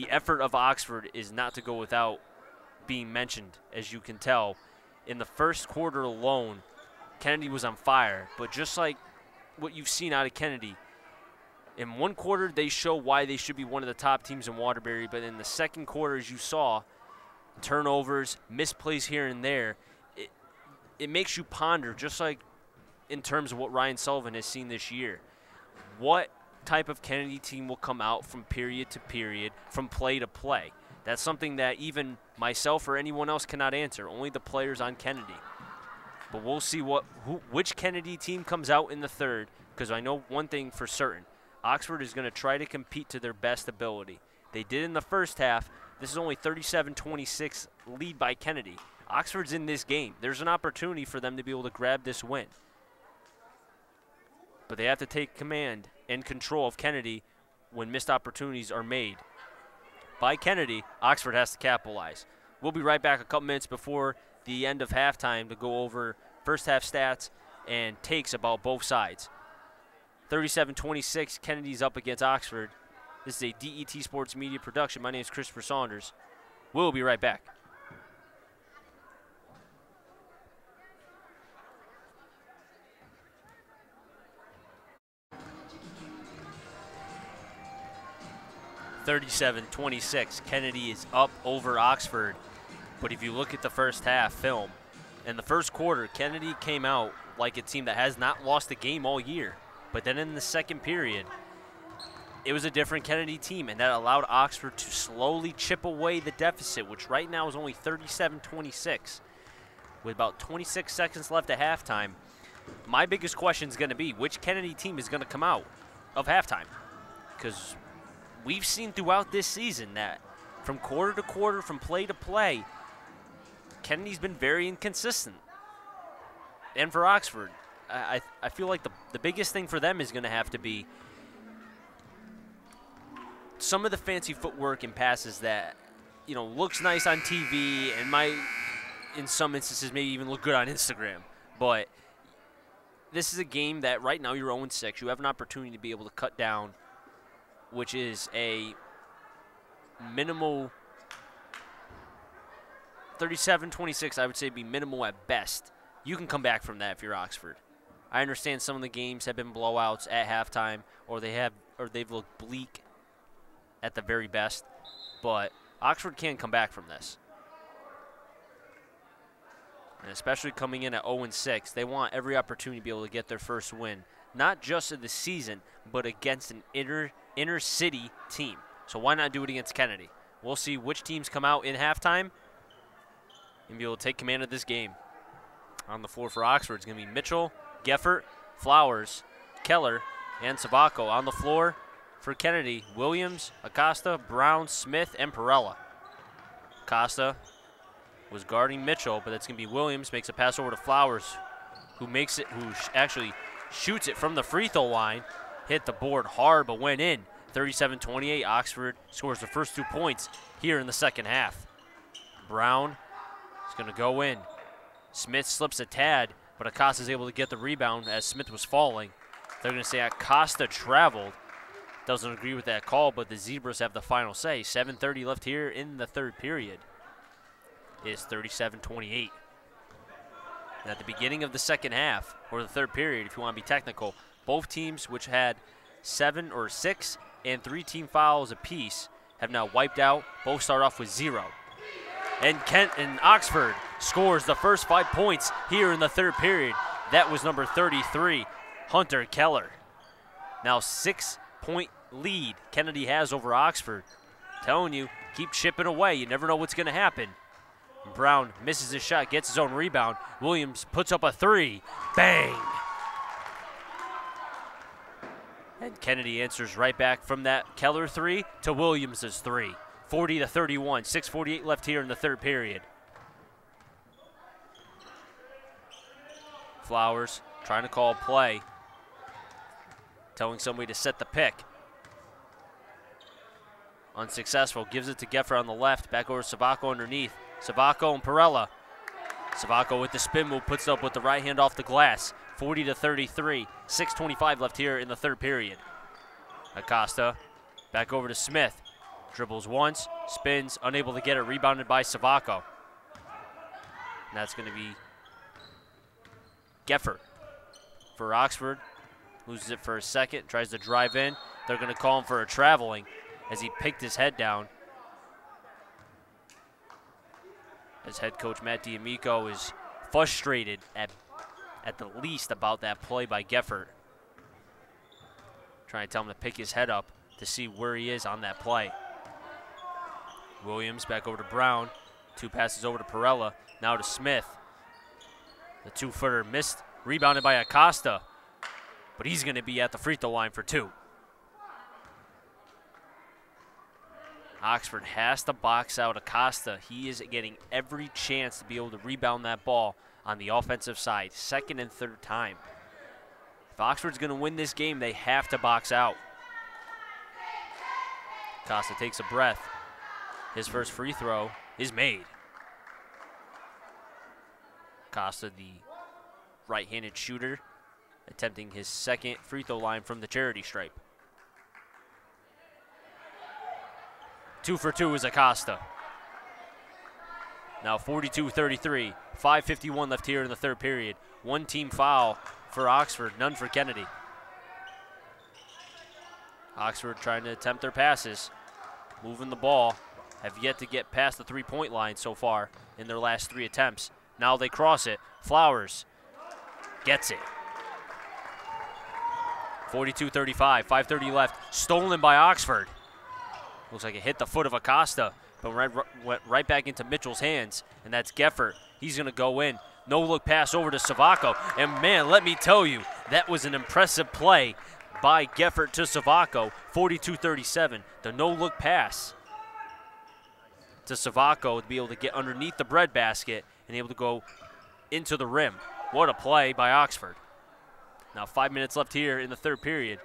effort of Oxford is not to go without being mentioned, as you can tell. In the first quarter alone, Kennedy was on fire. But just like what you've seen out of Kennedy, in one quarter they show why they should be one of the top teams in Waterbury, but in the second quarter, as you saw, turnovers, misplays here and there, it makes you ponder, just like in terms of what Ryan Sullivan has seen this year. What type of Kennedy team will come out from period to period, from play to play? That's something that even myself or anyone else cannot answer, only the players on Kennedy. But we'll see which Kennedy team comes out in the third, because I know one thing for certain. Oxford is going to try to compete to their best ability. They did in the first half. This is only 37-26 lead by Kennedy. Oxford's in this game. There's an opportunity for them to be able to grab this win. But they have to take command and control of Kennedy when missed opportunities are made by Kennedy. Oxford has to capitalize. We'll be right back a couple minutes before the end of halftime to go over first half stats and takes about both sides. 37-26, Kennedy's up against Oxford. This is a DET Sports Media production. My name is Christopher Saunders. We'll be right back. (37-26), Kennedy is up over Oxford. But if you look at the first half film, in the first quarter, Kennedy came out like a team that has not lost a game all year. But then in the second period, it was a different Kennedy team, and that allowed Oxford to slowly chip away the deficit, which right now is only 37-26, with about 26 seconds left at halftime. My biggest question is going to be, which Kennedy team is going to come out of halftime? Because we've seen throughout this season that from quarter to quarter, from play to play, Kennedy's been very inconsistent. And for Oxford, I feel like the biggest thing for them is going to have to be some of the fancy footwork and passes that, you know, looks nice on TV and might, in some instances, maybe even look good on Instagram. But this is a game that right now you're 0-6. You have an opportunity to be able to cut down, which is a minimal 37-26, I would say, be minimal at best. You can come back from that if you're Oxford. I understand some of the games have been blowouts at halftime, or they've looked bleak at the very best, but Oxford can come back from this. And especially coming in at 0-6, they want every opportunity to be able to get their first win, not just of the season, but against an inner city team. So why not do it against Kennedy? We'll see which teams come out in halftime and be able to take command of this game. On the floor for Oxford, it's going to be Mitchell, Geffert, Flowers, Keller, and Sabaco. On the floor for Kennedy, Williams, Acosta, Brown, Smith, and Perella. Acosta was guarding Mitchell, but that's going to be Williams. Makes a pass over to Flowers, who actually shoots it from the free throw line. Hit the board hard, but went in. 37-28, Oxford scores the first 2 points here in the second half. Brown is going to go in. Smith slips a tad, but Acosta is able to get the rebound as Smith was falling. They're going to say Acosta traveled. Doesn't agree with that call, but the Zebras have the final say. 7:30 left here in the third period. It is 37-28. And at the beginning of the second half, or the third period, if you want to be technical, both teams, which had 7 or 6 and 3 team fouls apiece, have now wiped out. Both start off with 0. And Oxford scores the first 5 points here in the third period. That was number 33, Hunter Keller. Now 6-point lead Kennedy has over Oxford. Telling you, keep chipping away. You never know what's going to happen. Brown misses his shot, gets his own rebound. Williams puts up a 3. Bang! And Kennedy answers right back from that Keller 3 to Williams' 3. 40-31, 6:48 left here in the third period. Flowers trying to call play. Telling somebody to set the pick. Unsuccessful, gives it to Geffer on the left, back over to Savacco underneath. Savacco and Perella. Savacco with the spin move, puts it up with the right hand off the glass. 40-33, 6:25 left here in the third period. Acosta, back over to Smith. Dribbles once, spins, unable to get it, rebounded by Savacco. And that's going to be Geffer for Oxford. Loses it for a second, tries to drive in. They're going to call him for a traveling as he picked his head down. As head coach Matt D'Amico is frustrated at the least about that play by Geffer. Trying to tell him to pick his head up to see where he is on that play. Williams back over to Brown. 2 passes over to Perella. Now to Smith. The 2-footer missed, rebounded by Acosta. But he's going to be at the free throw line for 2. Oxford has to box out Acosta. He is getting every chance to be able to rebound that ball on the offensive side, second and third time. If Oxford's going to win this game, they have to box out. Acosta takes a breath. His first free throw is made. Acosta, the right-handed shooter, attempting his second free throw line from the charity stripe. 2 for 2 is Acosta. Now 42-33, 5:51 left here in the third period. 1 team foul for Oxford, none for Kennedy. Oxford trying to attempt their passes, moving the ball, have yet to get past the 3-point line so far in their last 3 attempts. Now they cross it. Flowers gets it. 42-35, 5:30 left, stolen by Oxford. Looks like it hit the foot of Acosta, but went right back into Mitchell's hands, and that's Geffer. He's going to go in. No-look pass over to Savacco, and man, let me tell you, that was an impressive play by Geffer to Savacco. 42-37, the no-look pass to Savacco to be able to get underneath the breadbasket and able to go into the rim. What a play by Oxford. Now 5 minutes left here in the third period.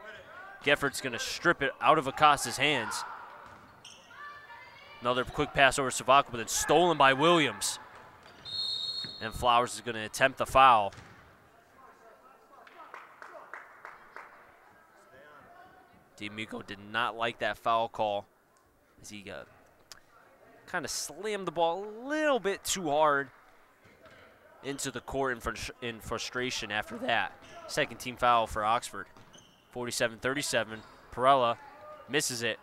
Geffer's going to strip it out of Acosta's hands. Another quick pass over to Savacco, but then stolen by Williams. And Flowers is going to attempt the foul. D'Amico did not like that foul call as he kind of slammed the ball a little bit too hard into the court in frustration after that. Second team foul for Oxford. 47-37, Perella misses it.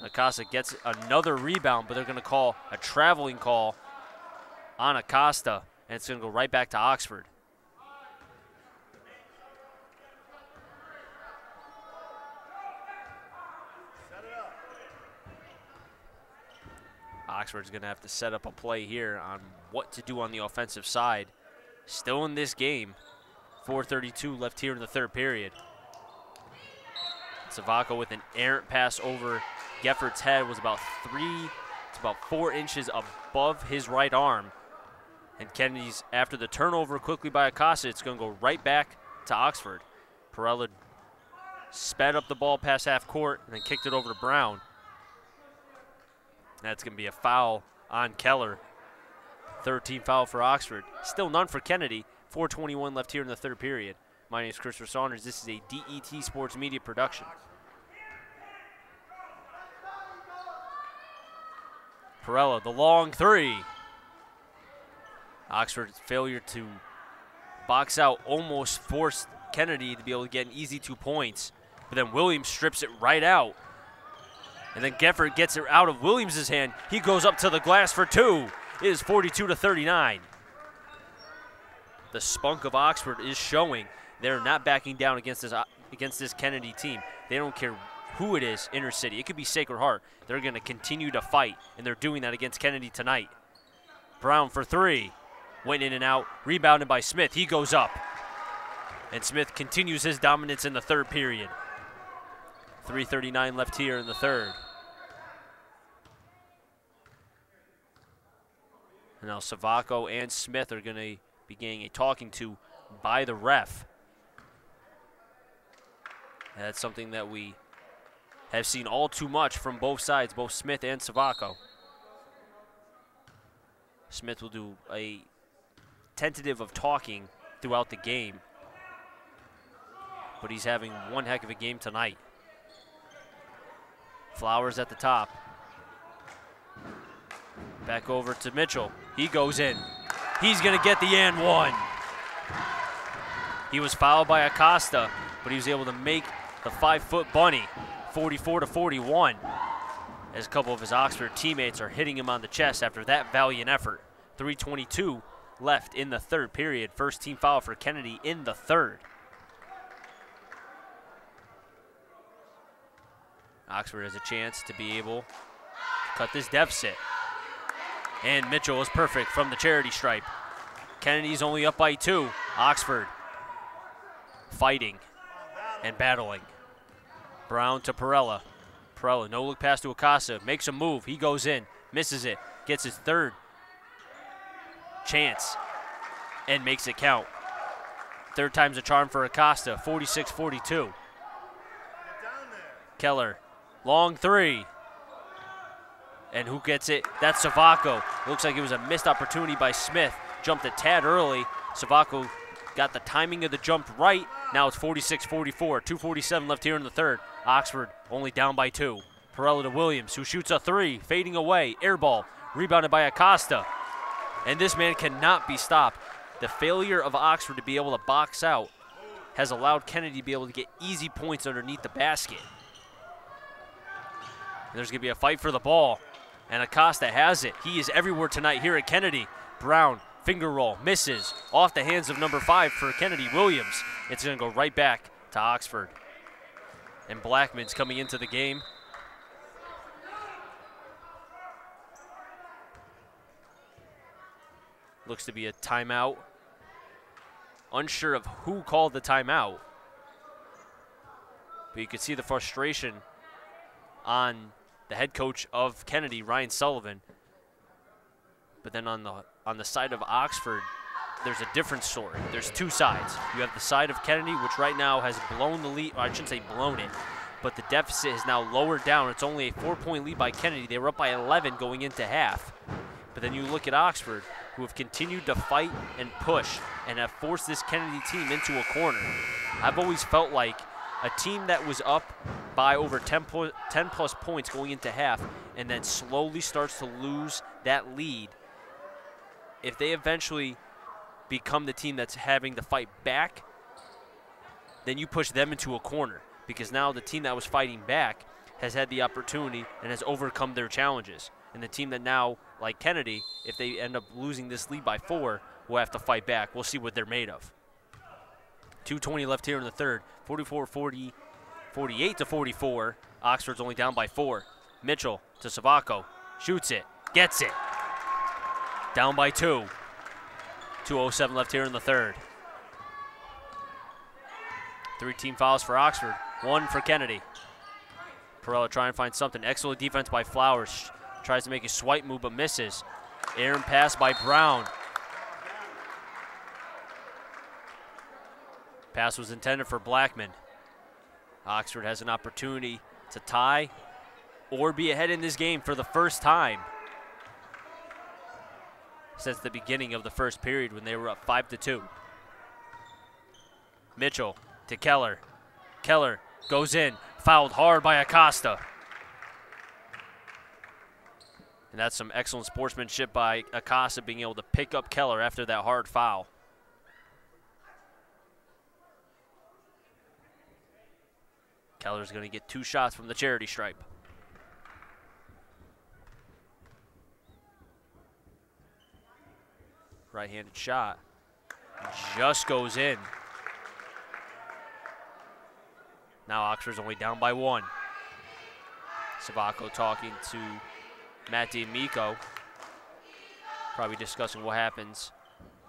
Acosta gets another rebound, but they're going to call a traveling call on Acosta, and it's going to go right back to Oxford. Oxford's going to have to set up a play here on what to do on the offensive side. Still in this game, 4:32 left here in the third period. Savacco with an errant pass over Geffert's head was about 4 inches above his right arm. And Kennedy's, after the turnover quickly by Acosta, it's going to go right back to Oxford. Perella sped up the ball past half court and then kicked it over to Brown. That's going to be a foul on Keller. Third team foul for Oxford. Still none for Kennedy. 4:21 left here in the third period. My name is Christopher Saunders. This is a DET Sports Media production. Perella, the long three. Oxford's failure to box out almost forced Kennedy to be able to get an easy 2 points. But then Williams strips it right out. And then Gefford gets it out of Williams' hand. He goes up to the glass for two. It is 42-39. The spunk of Oxford is showing. They're not backing down against this Kennedy team. They don't care who it is, inner city. It could be Sacred Heart. They're going to continue to fight, and they're doing that against Kennedy tonight. Brown for three. Went in and out. Rebounded by Smith. He goes up. And Smith continues his dominance in the third period. 3:39 left here in the third. And now Savacco and Smith are going to be getting a talking to by the ref. That's something that we have seen all too much from both sides, both Smith and Savacco. Smith will do a tentative of talking throughout the game, but he's having one heck of a game tonight. Flowers at the top. Back over to Mitchell. He goes in. He's going to get the and one. He was fouled by Acosta, but he was able to make the 5-foot bunny, 44-41, as a couple of his Oxford teammates are hitting him on the chest after that valiant effort. 3:22 left in the third period. First team foul for Kennedy in the third. Oxford has a chance to be able to cut this deficit. And Mitchell is perfect from the charity stripe. Kennedy's only up by 2. Oxford fighting and battling. Brown to Perella. Perella, no look pass to Acosta. Makes a move. He goes in. Misses it. Gets his third chance and makes it count. Third time's a charm for Acosta. 46-42. Keller. Long three. And who gets it? That's Savacco. It looks like it was a missed opportunity by Smith. Jumped a tad early. Savacco got the timing of the jump right. Now it's 46-44. 2:47 left here in the third. Oxford only down by 2. Perella to Williams, who shoots a three. Fading away. Air ball. Rebounded by Acosta. And this man cannot be stopped. The failure of Oxford to be able to box out has allowed Kennedy to be able to get easy points underneath the basket. There's going to be a fight for the ball. And Acosta has it. He is everywhere tonight here at Kennedy. Brown, finger roll, misses. Off the hands of number 5 for Kennedy, Williams. It's going to go right back to Oxford. And Blackman's coming into the game. Looks to be a timeout. Unsure of who called the timeout. But you could see the frustration on the head coach of Kennedy, Ryan Sullivan. But then on the side of Oxford, there's a different story. There's two sides. You have the side of Kennedy, which right now has blown the lead. I shouldn't say blown it, but the deficit is now lowered down. It's only a 4-point lead by Kennedy. They were up by 11 going into half. But then you look at Oxford, who have continued to fight and push and have forced this Kennedy team into a corner. I've always felt like a team that was up by over 10 plus points going into half and then slowly starts to lose that lead, if they eventually become the team that's having to fight back, then you push them into a corner, because now the team that was fighting back has had the opportunity and has overcome their challenges. And the team that now, like Kennedy, if they end up losing this lead by 4, will have to fight back. We'll see what they're made of. 2:20 left here in the third. 48-44. Oxford's only down by 4. Mitchell to Savacco. Shoots it. Gets it. Down by 2. 2:07 left here in the third. 3 team fouls for Oxford. 1 for Kennedy. Perella trying to find something. Excellent defense by Flowers. Tries to make a swipe move but misses. Aaron pass by Brown. Pass was intended for Blackman. Oxford has an opportunity to tie or be ahead in this game for the first time since the beginning of the first period when they were up 5-2. Mitchell to Keller. Keller goes in, fouled hard by Acosta. And that's some excellent sportsmanship by Acosta, being able to pick up Keller after that hard foul. Keller's going to get 2 shots from the charity stripe. Right-handed shot just goes in. Now Oxford's only down by 1. Savacco talking to Matt D'Amico, probably discussing what happens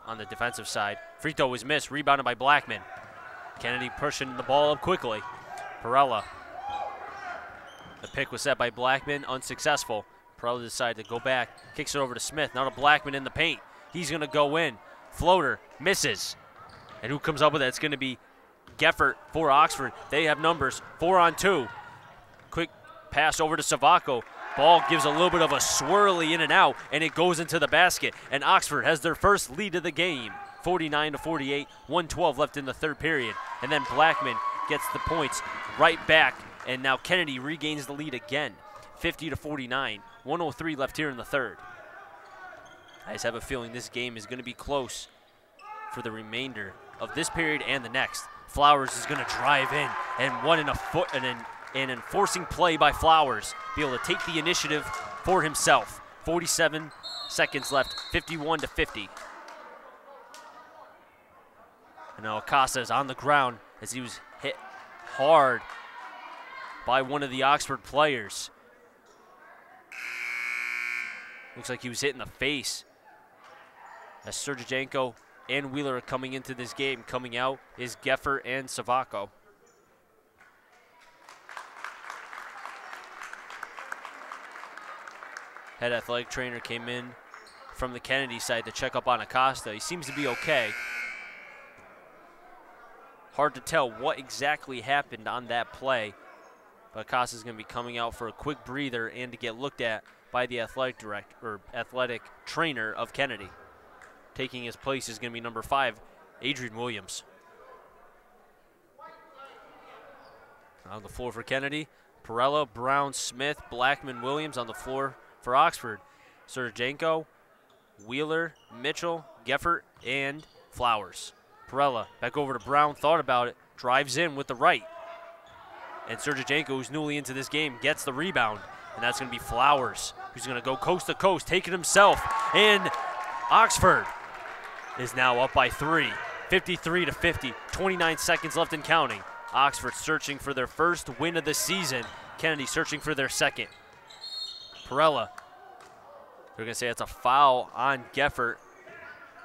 on the defensive side. Free throw was missed, rebounded by Blackman. Kennedy pushing the ball up quickly. Perella. The pick was set by Blackman, unsuccessful. Perella decided to go back, kicks it over to Smith. Now to Blackman in the paint. He's going to go in. Floater misses. And who comes up with it? It's going to be Geffert for Oxford. They have numbers, 4-on-2. Quick pass over to Savacco. Ball gives a little bit of a swirly in and out, and it goes into the basket. And Oxford has their first lead of the game, 49-48, 1:12 left in the third period. And then Blackman gets the points right back, and now Kennedy regains the lead again, 50-49, 1:03 left here in the third. I just have a feeling this game is going to be close for the remainder of this period and the next. Flowers is going to drive in, and an enforcing play by Flowers, be able to take the initiative for himself. 47 seconds left, 51-50. And now Acosta is on the ground as he was hit hard by one of the Oxford players. Looks like he was hit in the face. As Sergejenko and Wheeler are coming into this game, coming out is Geffert and Savacco. Head athletic trainer came in from the Kennedy side to check up on Acosta. He seems to be okay. Hard to tell what exactly happened on that play, but Acosta's going to be coming out for a quick breather and to get looked at by the athletic trainer of Kennedy. Taking his place is going to be number 5, Adrian Williams. On the floor for Kennedy, Perella, Brown, Smith, Blackman, Williams on the floor for Oxford. Sergejenko, Wheeler, Mitchell, Geffert, and Flowers. Perella back over to Brown, thought about it, drives in with the right. And Sergejenko, who's newly into this game, gets the rebound. And that's going to be Flowers, who's going to go coast to coast, take it himself. And Oxford is now up by 3, 53-50, 29 seconds left and counting. Oxford searching for their first win of the season. Kennedy searching for their second. Perella, they're going to say it's a foul on Geffert.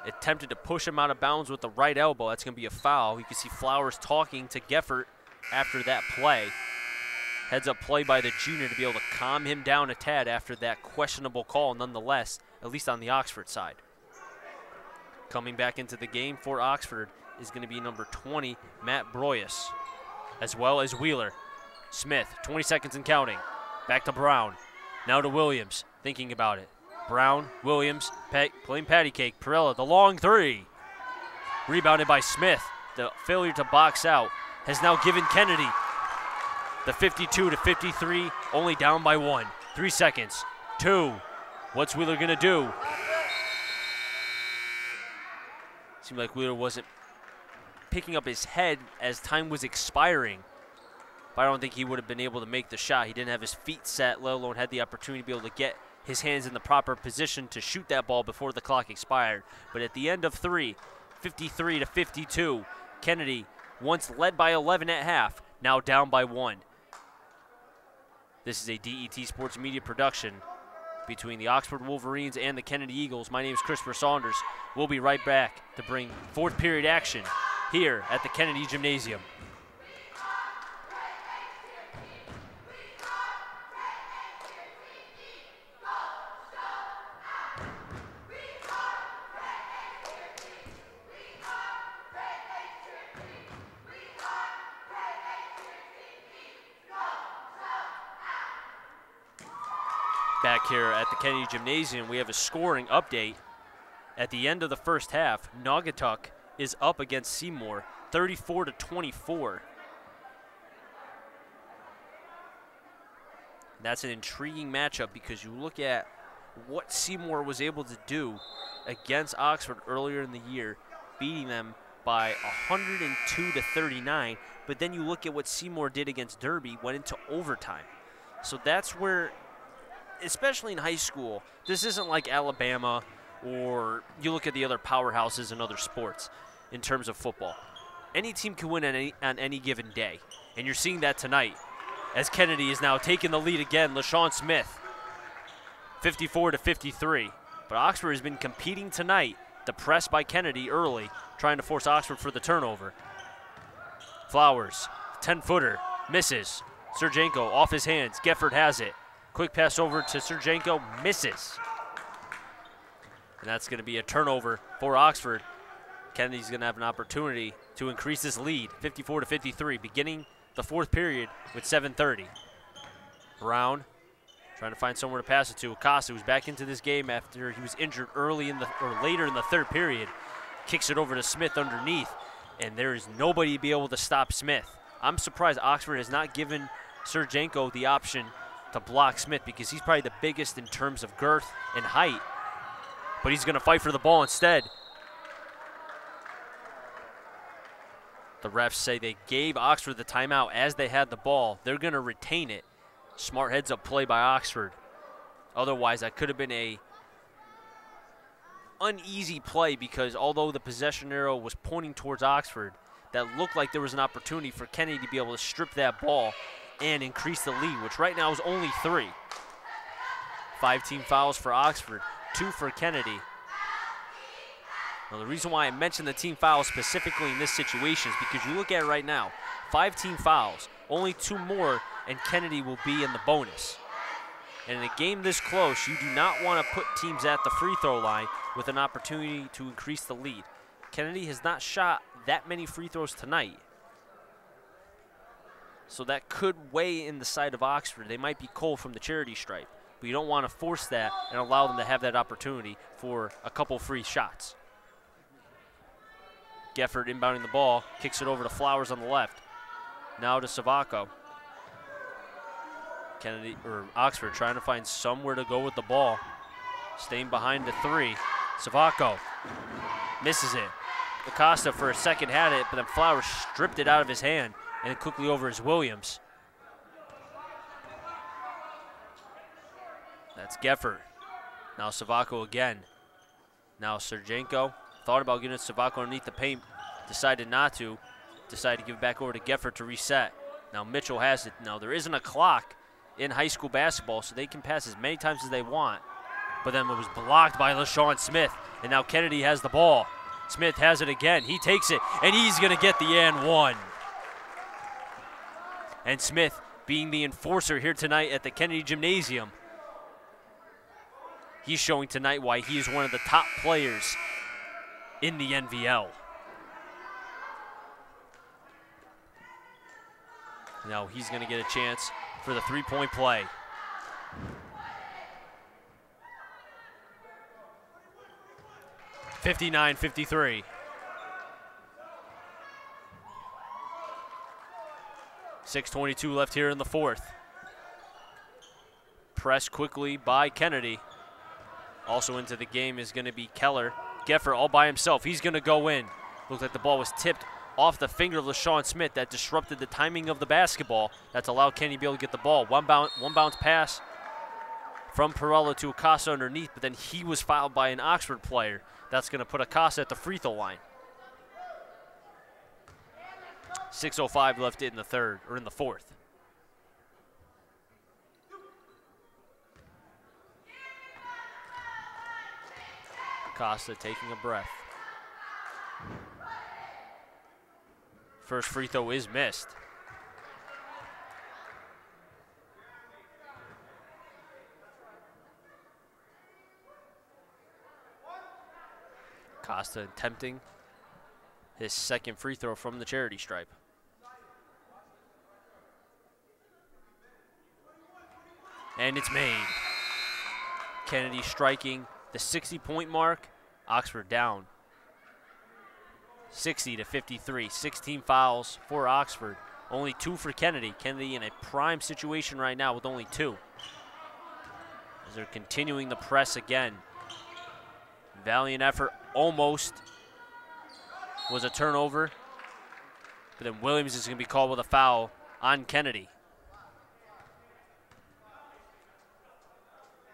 Attempted to push him out of bounds with the right elbow. That's going to be a foul. You can see Flowers talking to Geffert after that play. Heads up play by the junior to be able to calm him down a tad after that questionable call nonetheless, at least on the Oxford side. Coming back into the game for Oxford is going to be number 20, Matt Broyes, as well as Wheeler. Smith, 20 seconds and counting. Back to Brown. Now to Williams, thinking about it. Brown, Williams, playing patty cake. Perella, the long 3. Rebounded by Smith. The failure to box out has now given Kennedy the 52-53, only down by 1. 3 seconds. 2. What's Wheeler going to do? Seemed like Wheeler wasn't picking up his head as time was expiring. But I don't think he would have been able to make the shot. He didn't have his feet set, let alone had the opportunity to be able to get his hands in the proper position to shoot that ball before the clock expired. But at the end of 3, 53-52, Kennedy, once led by 11 at half, now down by 1. This is a DET Sports Media production between the Oxford Wolverines and the Kennedy Eagles. My name is Christopher Saunders. We'll be right back to bring fourth period action here at the Kennedy Gymnasium. Back here at the Kennedy Gymnasium, we have a scoring update. At the end of the first half, Naugatuck is up against Seymour 34-24. That's an intriguing matchup because you look at what Seymour was able to do against Oxford earlier in the year, beating them by 102-39, but then you look at what Seymour did against Derby, went into overtime. So that's where, especially in high school, this isn't like Alabama or you look at the other powerhouses in other sports in terms of football. Any team can win on any given day, and you're seeing that tonight as Kennedy is now taking the lead again. LaShawn Smith, 54-53. But Oxford has been competing tonight. The press by Kennedy early, trying to force Oxford for the turnover. Flowers, 10-footer, misses. Sergenko off his hands. Gefford has it. Quick pass over to Sergenko, misses. And that's going to be a turnover for Oxford. Kennedy's going to have an opportunity to increase this lead, 54-53, beginning the fourth period with 7:30. Brown trying to find somewhere to pass it to. Acosta, who's back into this game after he was injured later in the third period, kicks it over to Smith underneath, and there is nobody to be able to stop Smith. I'm surprised Oxford has not given Sergenko the option to block Smith because he's probably the biggest in terms of girth and height, but he's going to fight for the ball instead. The refs say they gave Oxford the timeout as they had the ball. They're going to retain it. Smart heads-up play by Oxford. Otherwise, that could have been a uneasy play because although the possession arrow was pointing towards Oxford, that looked like there was an opportunity for Kennedy to be able to strip that ball and increase the lead, which right now is only 3. 5 team fouls for Oxford, 2 for Kennedy. Now, the reason why I mentioned the team fouls specifically in this situation is because you look at it right now, 5 team fouls, only 2 more, and Kennedy will be in the bonus. And in a game this close, you do not want to put teams at the free throw line with an opportunity to increase the lead. Kennedy has not shot that many free throws tonight. So that could weigh in the side of Oxford. They might be cold from the charity stripe, but you don't want to force that and allow them to have that opportunity for a couple free shots. Gefford inbounding the ball, kicks it over to Flowers on the left. Now to Savacco. Oxford trying to find somewhere to go with the ball. Staying behind the 3. Savacco misses it. Acosta for a second had it, but then Flowers stripped it out of his hand and quickly over as Williams. That's Gefford. Now Savacco again. Now Sergenko. Thought about getting Savacco underneath the paint, decided not to. Decided to give it back over to Gefford to reset. Now Mitchell has it. Now there isn't a clock in high school basketball, so they can pass as many times as they want. But then it was blocked by LaShawn Smith, and now Kennedy has the ball. Smith has it again. He takes it, and he's going to get the and one. And Smith being the enforcer here tonight at the Kennedy Gymnasium. He's showing tonight why he is one of the top players in the NVL. Now he's going to get a chance for the three-point play. (59-53). 6:22 left here in the fourth. Pressed quickly by Kennedy. Also into the game is going to be Keller. Gefford all by himself. He's going to go in. Looked like the ball was tipped off the finger of LaShawn Smith. That disrupted the timing of the basketball. That's allowed Kennedy to be able to get the ball. One bounce pass from Perella to Acosta underneath, but then he was fouled by an Oxford player. That's going to put Acosta at the free throw line. 6:05 left in the third, or in the fourth. Acosta taking a breath. First free throw is missed. Acosta attempting his second free throw from the charity stripe. And it's made. Kennedy striking the 60-point mark. Oxford down 60-53. 16 fouls for Oxford. Only 2 for Kennedy. Kennedy in a prime situation right now with only 2. As they're continuing the press again. Valiant effort, almost was a turnover. But then Williams is going to be called with a foul on Kennedy.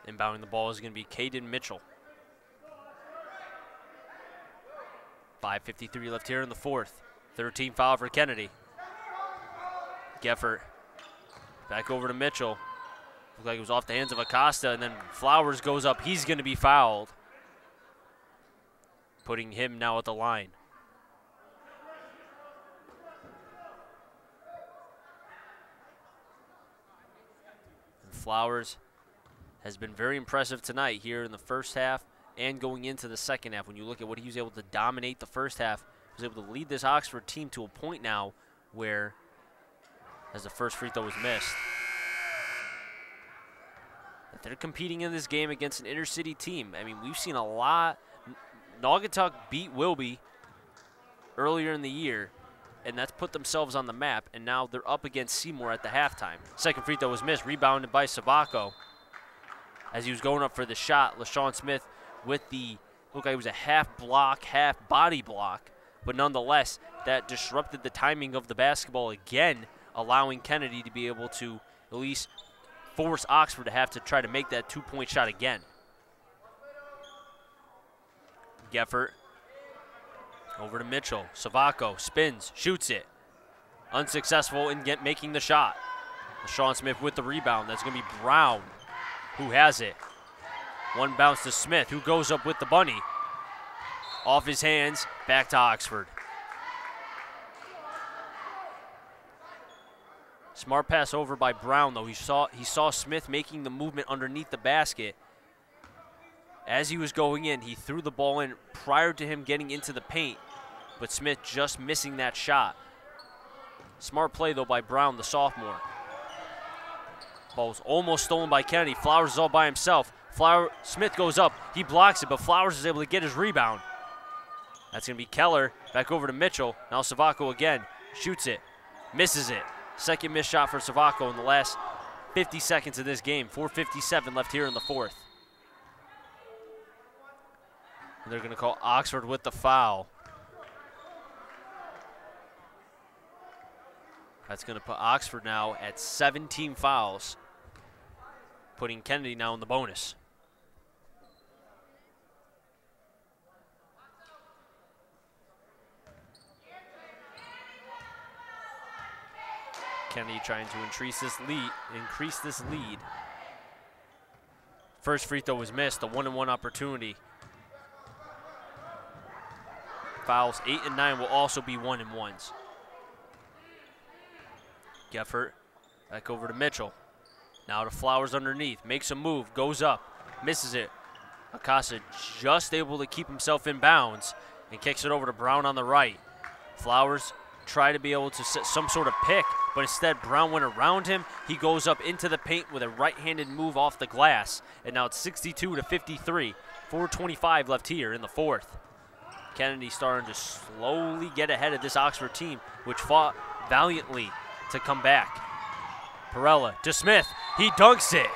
Inbounding the ball is going to be Caden Mitchell. 5:53 left here in the fourth. 13 foul for Kennedy. Geffert back over to Mitchell. Looked like it was off the hands of Acosta, and then Flowers goes up. He's going to be fouled, putting him now at the line. And Flowers has been very impressive tonight here in the first half and going into the second half. When you look at what he was able to dominate the first half, he was able to lead this Oxford team to a point now where, as the first free throw was missed, that they're competing in this game against an inner city team. I mean, we've seen a lot. Naugatuck beat Wilby earlier in the year, and that's put themselves on the map, and now they're up against Seymour at the halftime. Second free throw was missed, rebounded by Savacco. As he was going up for the shot, LaShawn Smith with the, looked like it was a half block, half body block, but nonetheless, that disrupted the timing of the basketball again, allowing Kennedy to be able to at least force Oxford to have to try to make that two-point shot again. Geffert over to Mitchell. Savacco spins, shoots it. Unsuccessful in making the shot. LaShawn Smith with the rebound. That's going to be Brown who has it. One bounce to Smith, who goes up with the bunny. Off his hands, back to Oxford. Smart pass over by Brown, though. He saw Smith making the movement underneath the basket. As he was going in, he threw the ball in prior to him getting into the paint, but Smith just missing that shot. Smart play, though, by Brown, the sophomore. Ball was almost stolen by Kennedy. Flowers is all by himself. Smith goes up. He blocks it, but Flowers is able to get his rebound. That's going to be Keller. Back over to Mitchell. Now Savacco again. Shoots it. Misses it. Second missed shot for Savacco in the last 50 seconds of this game. 4:57 left here in the fourth. And they're going to call Oxford with the foul. That's going to put Oxford now at 17 fouls, putting Kennedy now in the bonus. Kennedy trying to increase this lead. First free throw was missed, the 1-and-1 opportunity. Fouls 8 and 9 will also be 1-and-1s. Geffert back over to Mitchell. Now to Flowers underneath. Makes a move. Goes up. Misses it. Acosta just able to keep himself in bounds and kicks it over to Brown on the right. Flowers tried to be able to set some sort of pick, but instead Brown went around him. He goes up into the paint with a right-handed move off the glass. And now it's 62-53. 4:25 left here in the fourth. Kennedy starting to slowly get ahead of this Oxford team, which fought valiantly to come back. Perella to Smith. He dunks it.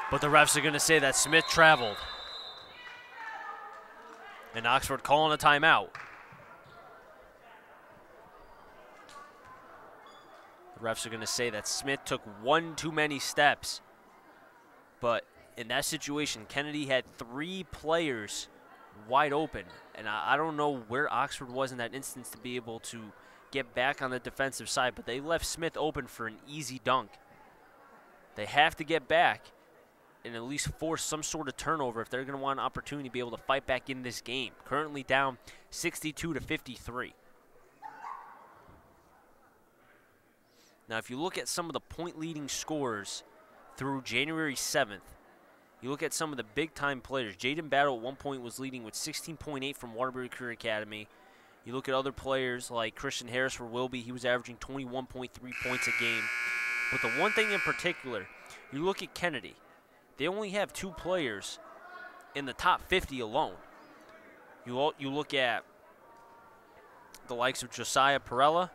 But the refs are going to say that Smith traveled. And Oxford calling a timeout. The refs are going to say that Smith took one too many steps. But in that situation, Kennedy had 3 players wide open. And I don't know where Oxford was in that instance to be able to get back on the defensive side, but they left Smith open for an easy dunk. They have to get back and at least force some sort of turnover if they're going to want an opportunity to be able to fight back in this game. Currently down 62-53. Now, if you look at some of the point-leading scorers through January 7th, you look at some of the big-time players. Jaden Battle at one point was leading with 16.8 from Waterbury Career Academy. You look at other players like Christian Harris for Wilby. He was averaging 21.3 points a game. But the one thing in particular, you look at Kennedy. They only have 2 players in the top 50 alone. You look at the likes of Josiah Perella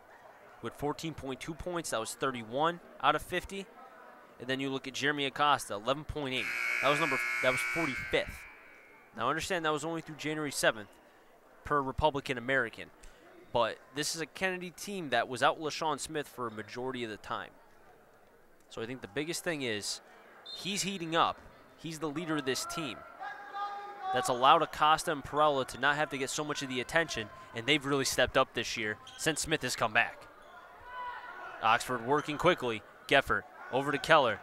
with 14.2 points. That was 31 out of 50. And then you look at Jeremy Acosta, 11.8. That was 45th. Now understand that was only through January 7th per Republican American. But this is a Kennedy team that was out LaShawn Smith for a majority of the time. So I think the biggest thing is he's heating up. He's the leader of this team. That's allowed Acosta and Perella to not have to get so much of the attention, and they've really stepped up this year since Smith has come back. Oxford working quickly. Geffert over to Keller.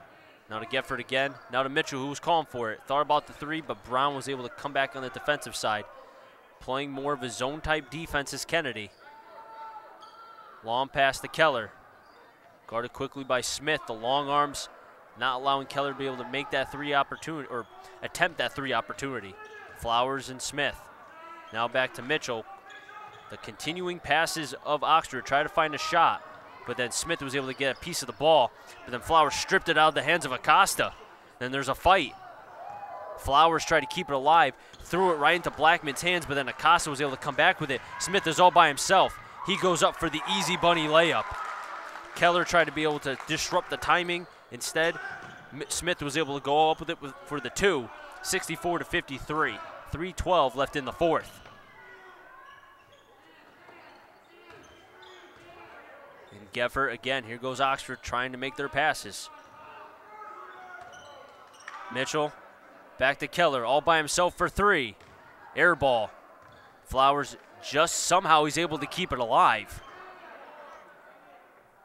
Now to Geffert again. Now to Mitchell, who was calling for it. Thought about the three, but Brown was able to come back on the defensive side. Playing more of a zone-type defense as Kennedy. Long pass to Keller. Guarded quickly by Smith. The long arms not allowing Keller to be able to make that three opportunity, or attempt that three opportunity. Flowers and Smith. Now back to Mitchell. The continuing passes of Oxford try to find a shot, but then Smith was able to get a piece of the ball, but then Flowers stripped it out of the hands of Acosta. Then there's a fight. Flowers tried to keep it alive, threw it right into Blackman's hands, but then Acosta was able to come back with it. Smith is all by himself. He goes up for the easy bunny layup. Keller tried to be able to disrupt the timing. Instead, Smith was able to go up with it for the two, 64-53. 3:12 left in the fourth. And Geffert, again, here goes Oxford trying to make their passes. Mitchell, back to Keller, all by himself for three. Air ball. Flowers just somehow he's able to keep it alive.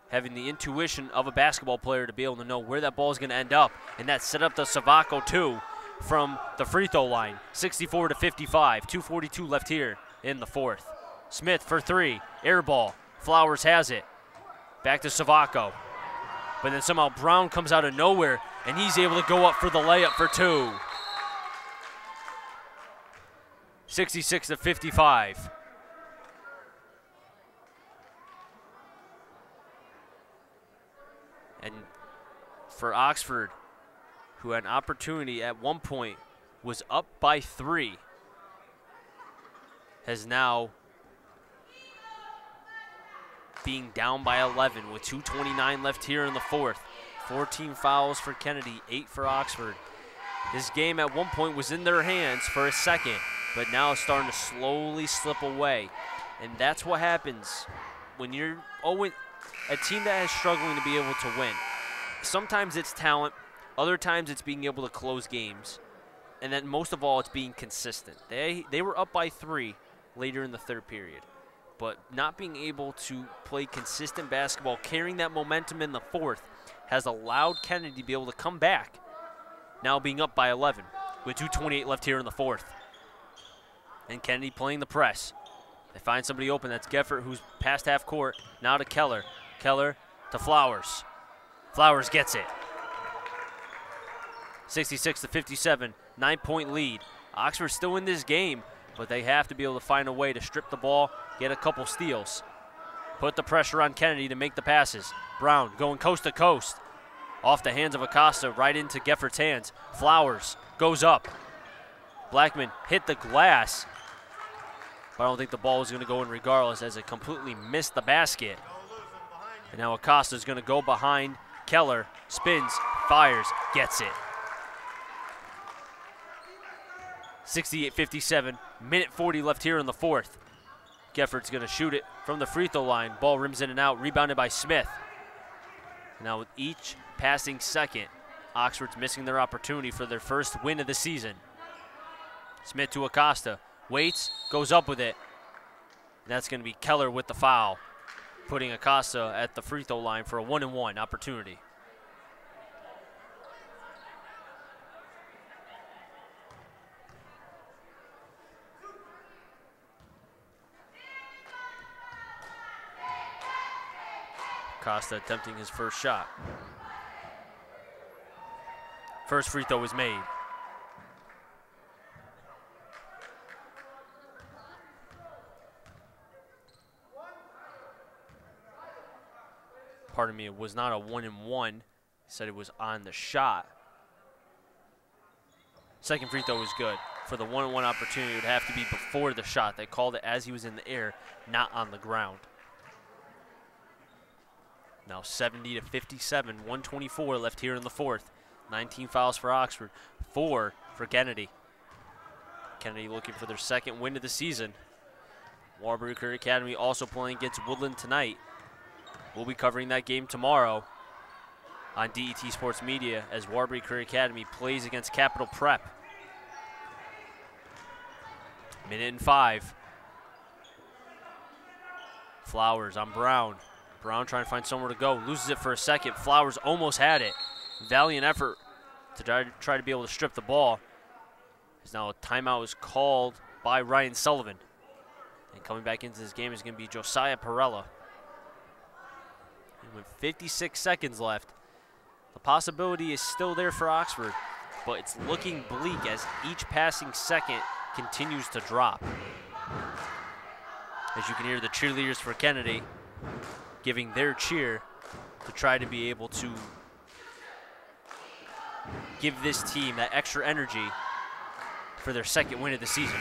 Having the intuition of a basketball player to be able to know where that ball is going to end up. And that set up the Savacco 2 from the free throw line. 64-55, 2:42 left here in the fourth. Smith for three, air ball. Flowers has it. Back to Savacco. But then somehow Brown comes out of nowhere, and he's able to go up for the layup for two. 66-55. And for Oxford, who had an opportunity at one point, was up by three, has now being down by 11 with 2:29 left here in the fourth. 14 fouls for Kennedy, 8 for Oxford. This game at one point was in their hands for a second, but now it's starting to slowly slip away. And that's what happens when you're a team that is struggling to be able to win. Sometimes it's talent, other times it's being able to close games, and then most of all it's being consistent. They were up by 3 later in the third period, but not being able to play consistent basketball, carrying that momentum in the fourth, has allowed Kennedy to be able to come back, now being up by 11 with 2:28 left here in the fourth. And Kennedy playing the press. They find somebody open. That's Geffert, who's past half court. Now to Keller. Keller to Flowers. Flowers gets it. 66-57, 9-point lead. Oxford still in this game, but they have to be able to find a way to strip the ball, get a couple steals. Put the pressure on Kennedy to make the passes. Brown going coast to coast. Off the hands of Acosta, right into Geffert's hands. Flowers goes up. Blackman hit the glass, but I don't think the ball was going to go in regardless, as it completely missed the basket. And now Acosta's going to go behind Keller, spins, fires, gets it. 68-57, minute 40 left here in the fourth. Geffert's going to shoot it from the free throw line. Ball rims in and out, rebounded by Smith. Now with each passing second, Oxford's missing their opportunity for their first win of the season. Smith to Acosta, waits, goes up with it. And that's going to be Keller with the foul, putting Acosta at the free throw line for a 1-and-1 opportunity. Acosta attempting his first shot. First free throw was made. Pardon me, it was not a 1-and-1. He said it was on the shot. Second free throw was good. for the one-on-one opportunity, it would have to be before the shot. They called it as he was in the air, not on the ground. Now 70-57, 124 left here in the fourth. 19 fouls for Oxford, 4 for Kennedy. Kennedy looking for their second win of the season. Waterbury Career Academy also playing against Woodland tonight. We'll be covering that game tomorrow on DET Sports Media as Waterbury Career Academy plays against Capital Prep. Minute and 5. Flowers on Brown. Brown trying to find somewhere to go. Loses it for a second. Flowers almost had it. Valiant effort to try to be able to strip the ball. As now a timeout is called by Ryan Sullivan. And coming back into this game is going to be Josiah Perella. And with 56 seconds left, the possibility is still there for Oxford, but it's looking bleak as each passing second continues to drop. As you can hear the cheerleaders for Kennedy giving their cheer to try to be able to give this team that extra energy for their second win of the season.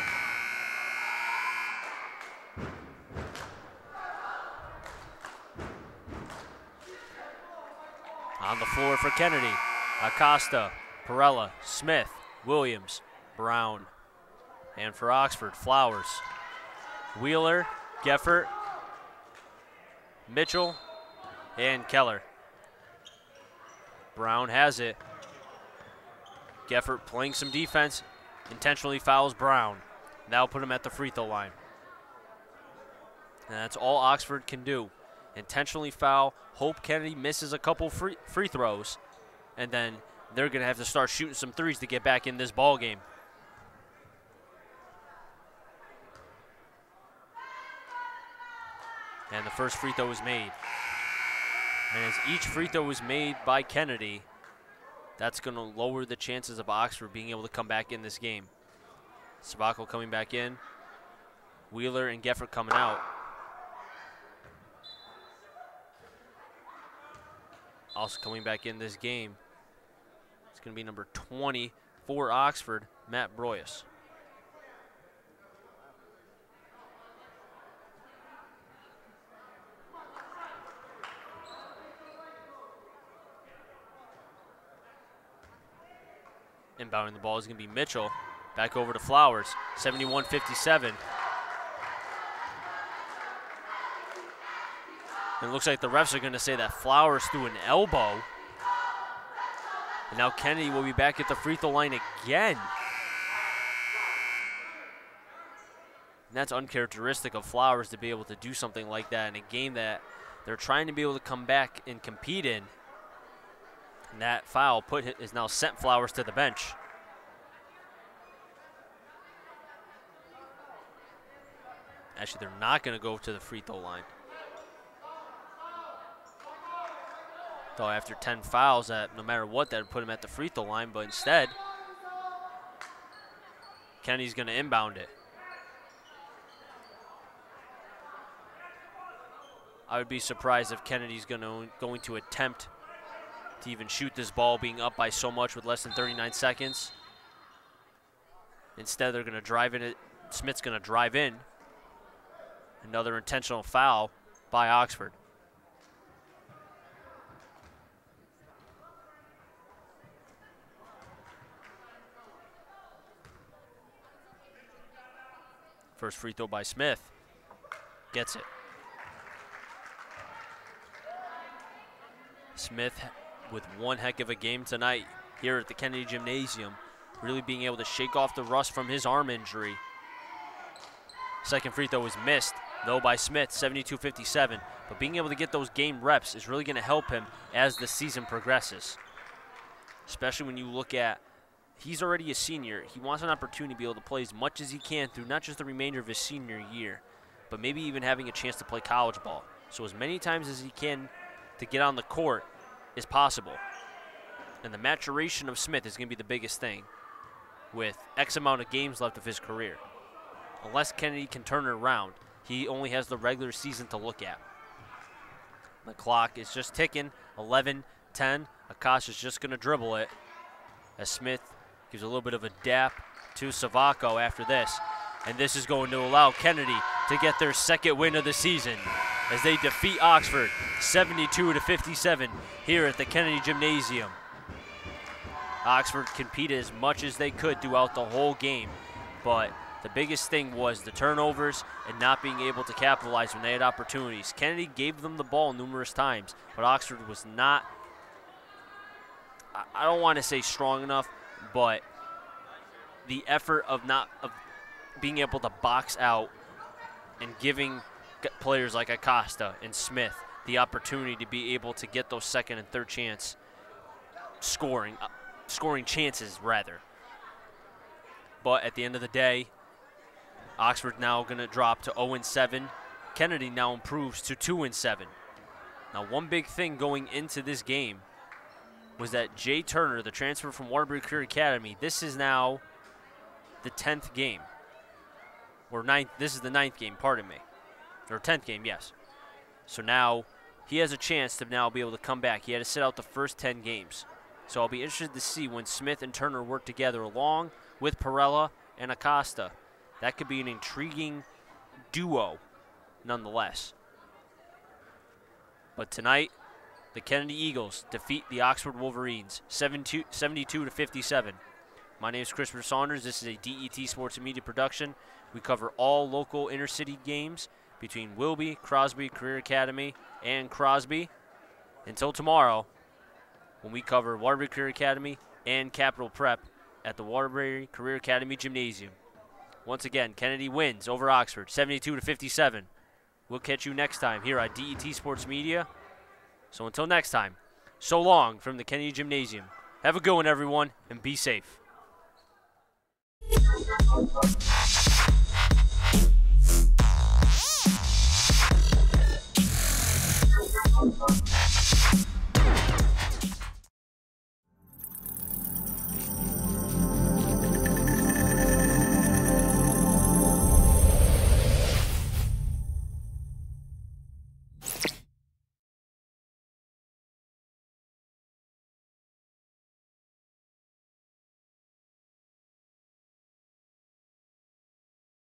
On the floor for Kennedy, Acosta, Perella, Smith, Williams, Brown. And for Oxford, Flowers, Wheeler, Geffert, Mitchell, and Keller. Brown has it. Geffert playing some defense, intentionally fouls Brown. That'll put him at the free throw line. And that's all Oxford can do. Intentionally foul, hope Kennedy misses a couple free throws, and then they're going to have to start shooting some threes to get back in this ball game. And the first free throw is made. And as each free throw is made by Kennedy, that's going to lower the chances of Oxford being able to come back in this game. Sabacco coming back in. Wheeler and Geffert coming out. Also coming back in this game, it's going to be number 20 for Oxford, Matt Broyes. Inbounding the ball is going to be Mitchell. Back over to Flowers, 71-57. And it looks like the refs are going to say that Flowers threw an elbow. And now Kennedy will be back at the free throw line again. And that's uncharacteristic of Flowers to be able to do something like that in a game that they're trying to be able to come back and compete in. And that foul is now sent Flowers to the bench. Actually, they're not going to go to the free throw line. Thought after 10 fouls that no matter what, that would put him at the free throw line, but instead, Kennedy's going to inbound it. I would be surprised if Kennedy's going to attempt to even shoot this ball being up by so much with less than 39 seconds. Instead, they're going to drive in it. Smith's going to drive in. Another intentional foul by Oxford. First free throw by Smith. Gets it. Smith with one heck of a game tonight here at the Kennedy Gymnasium, really being able to shake off the rust from his arm injury. Second free throw was missed, though, by Smith, 72-57. But being able to get those game reps is really going to help him as the season progresses. Especially when you look at, he's already a senior. He wants an opportunity to be able to play as much as he can through not just the remainder of his senior year, but maybe even having a chance to play college ball. So as many times as he can to get on the court is possible. And the maturation of Smith is going to be the biggest thing with X amount of games left of his career. Unless Kennedy can turn it around, he only has the regular season to look at. The clock is just ticking, 11-10. Akash is just going to dribble it as Smith gives a little bit of a dap to Savaco after this. And this is going to allow Kennedy to get their second win of the season as they defeat Oxford 72-57 here at the Kennedy Gymnasium. Oxford competed as much as they could throughout the whole game, but the biggest thing was the turnovers and not being able to capitalize when they had opportunities. Kennedy gave them the ball numerous times, but Oxford was not, I don't want to say strong enough, but the effort of being able to box out and giving players like Acosta and Smith the opportunity to be able to get those second and third chance scoring chances rather. But at the end of the day, Oxford now going to drop to 0-7. Kennedy now improves to 2-7. Now, one big thing going into this game was that Jay Turner, the transfer from Waterbury Career Academy, this is now the 10th game. Or ninth, this is the 9th game, pardon me. Or 10th game, yes. So now he has a chance to now be able to come back. He had to sit out the first 10 games. So I'll be interested to see when Smith and Turner work together along with Perella and Acosta. That could be an intriguing duo nonetheless. But tonight, the Kennedy Eagles defeat the Oxford Wolverines 72-57. My name is Christopher Saunders. This is a DET Sports and Media production. We cover all local intercity games between Wilby, Crosby, Career Academy, and Crosby. Until tomorrow, when we cover Waterbury Career Academy and Capital Prep at the Waterbury Career Academy Gymnasium. Once again, Kennedy wins over Oxford 72-57. We'll catch you next time here on DET Sports Media. So until next time, so long from the Kennedy Gymnasium. Have a good one, everyone, and be safe.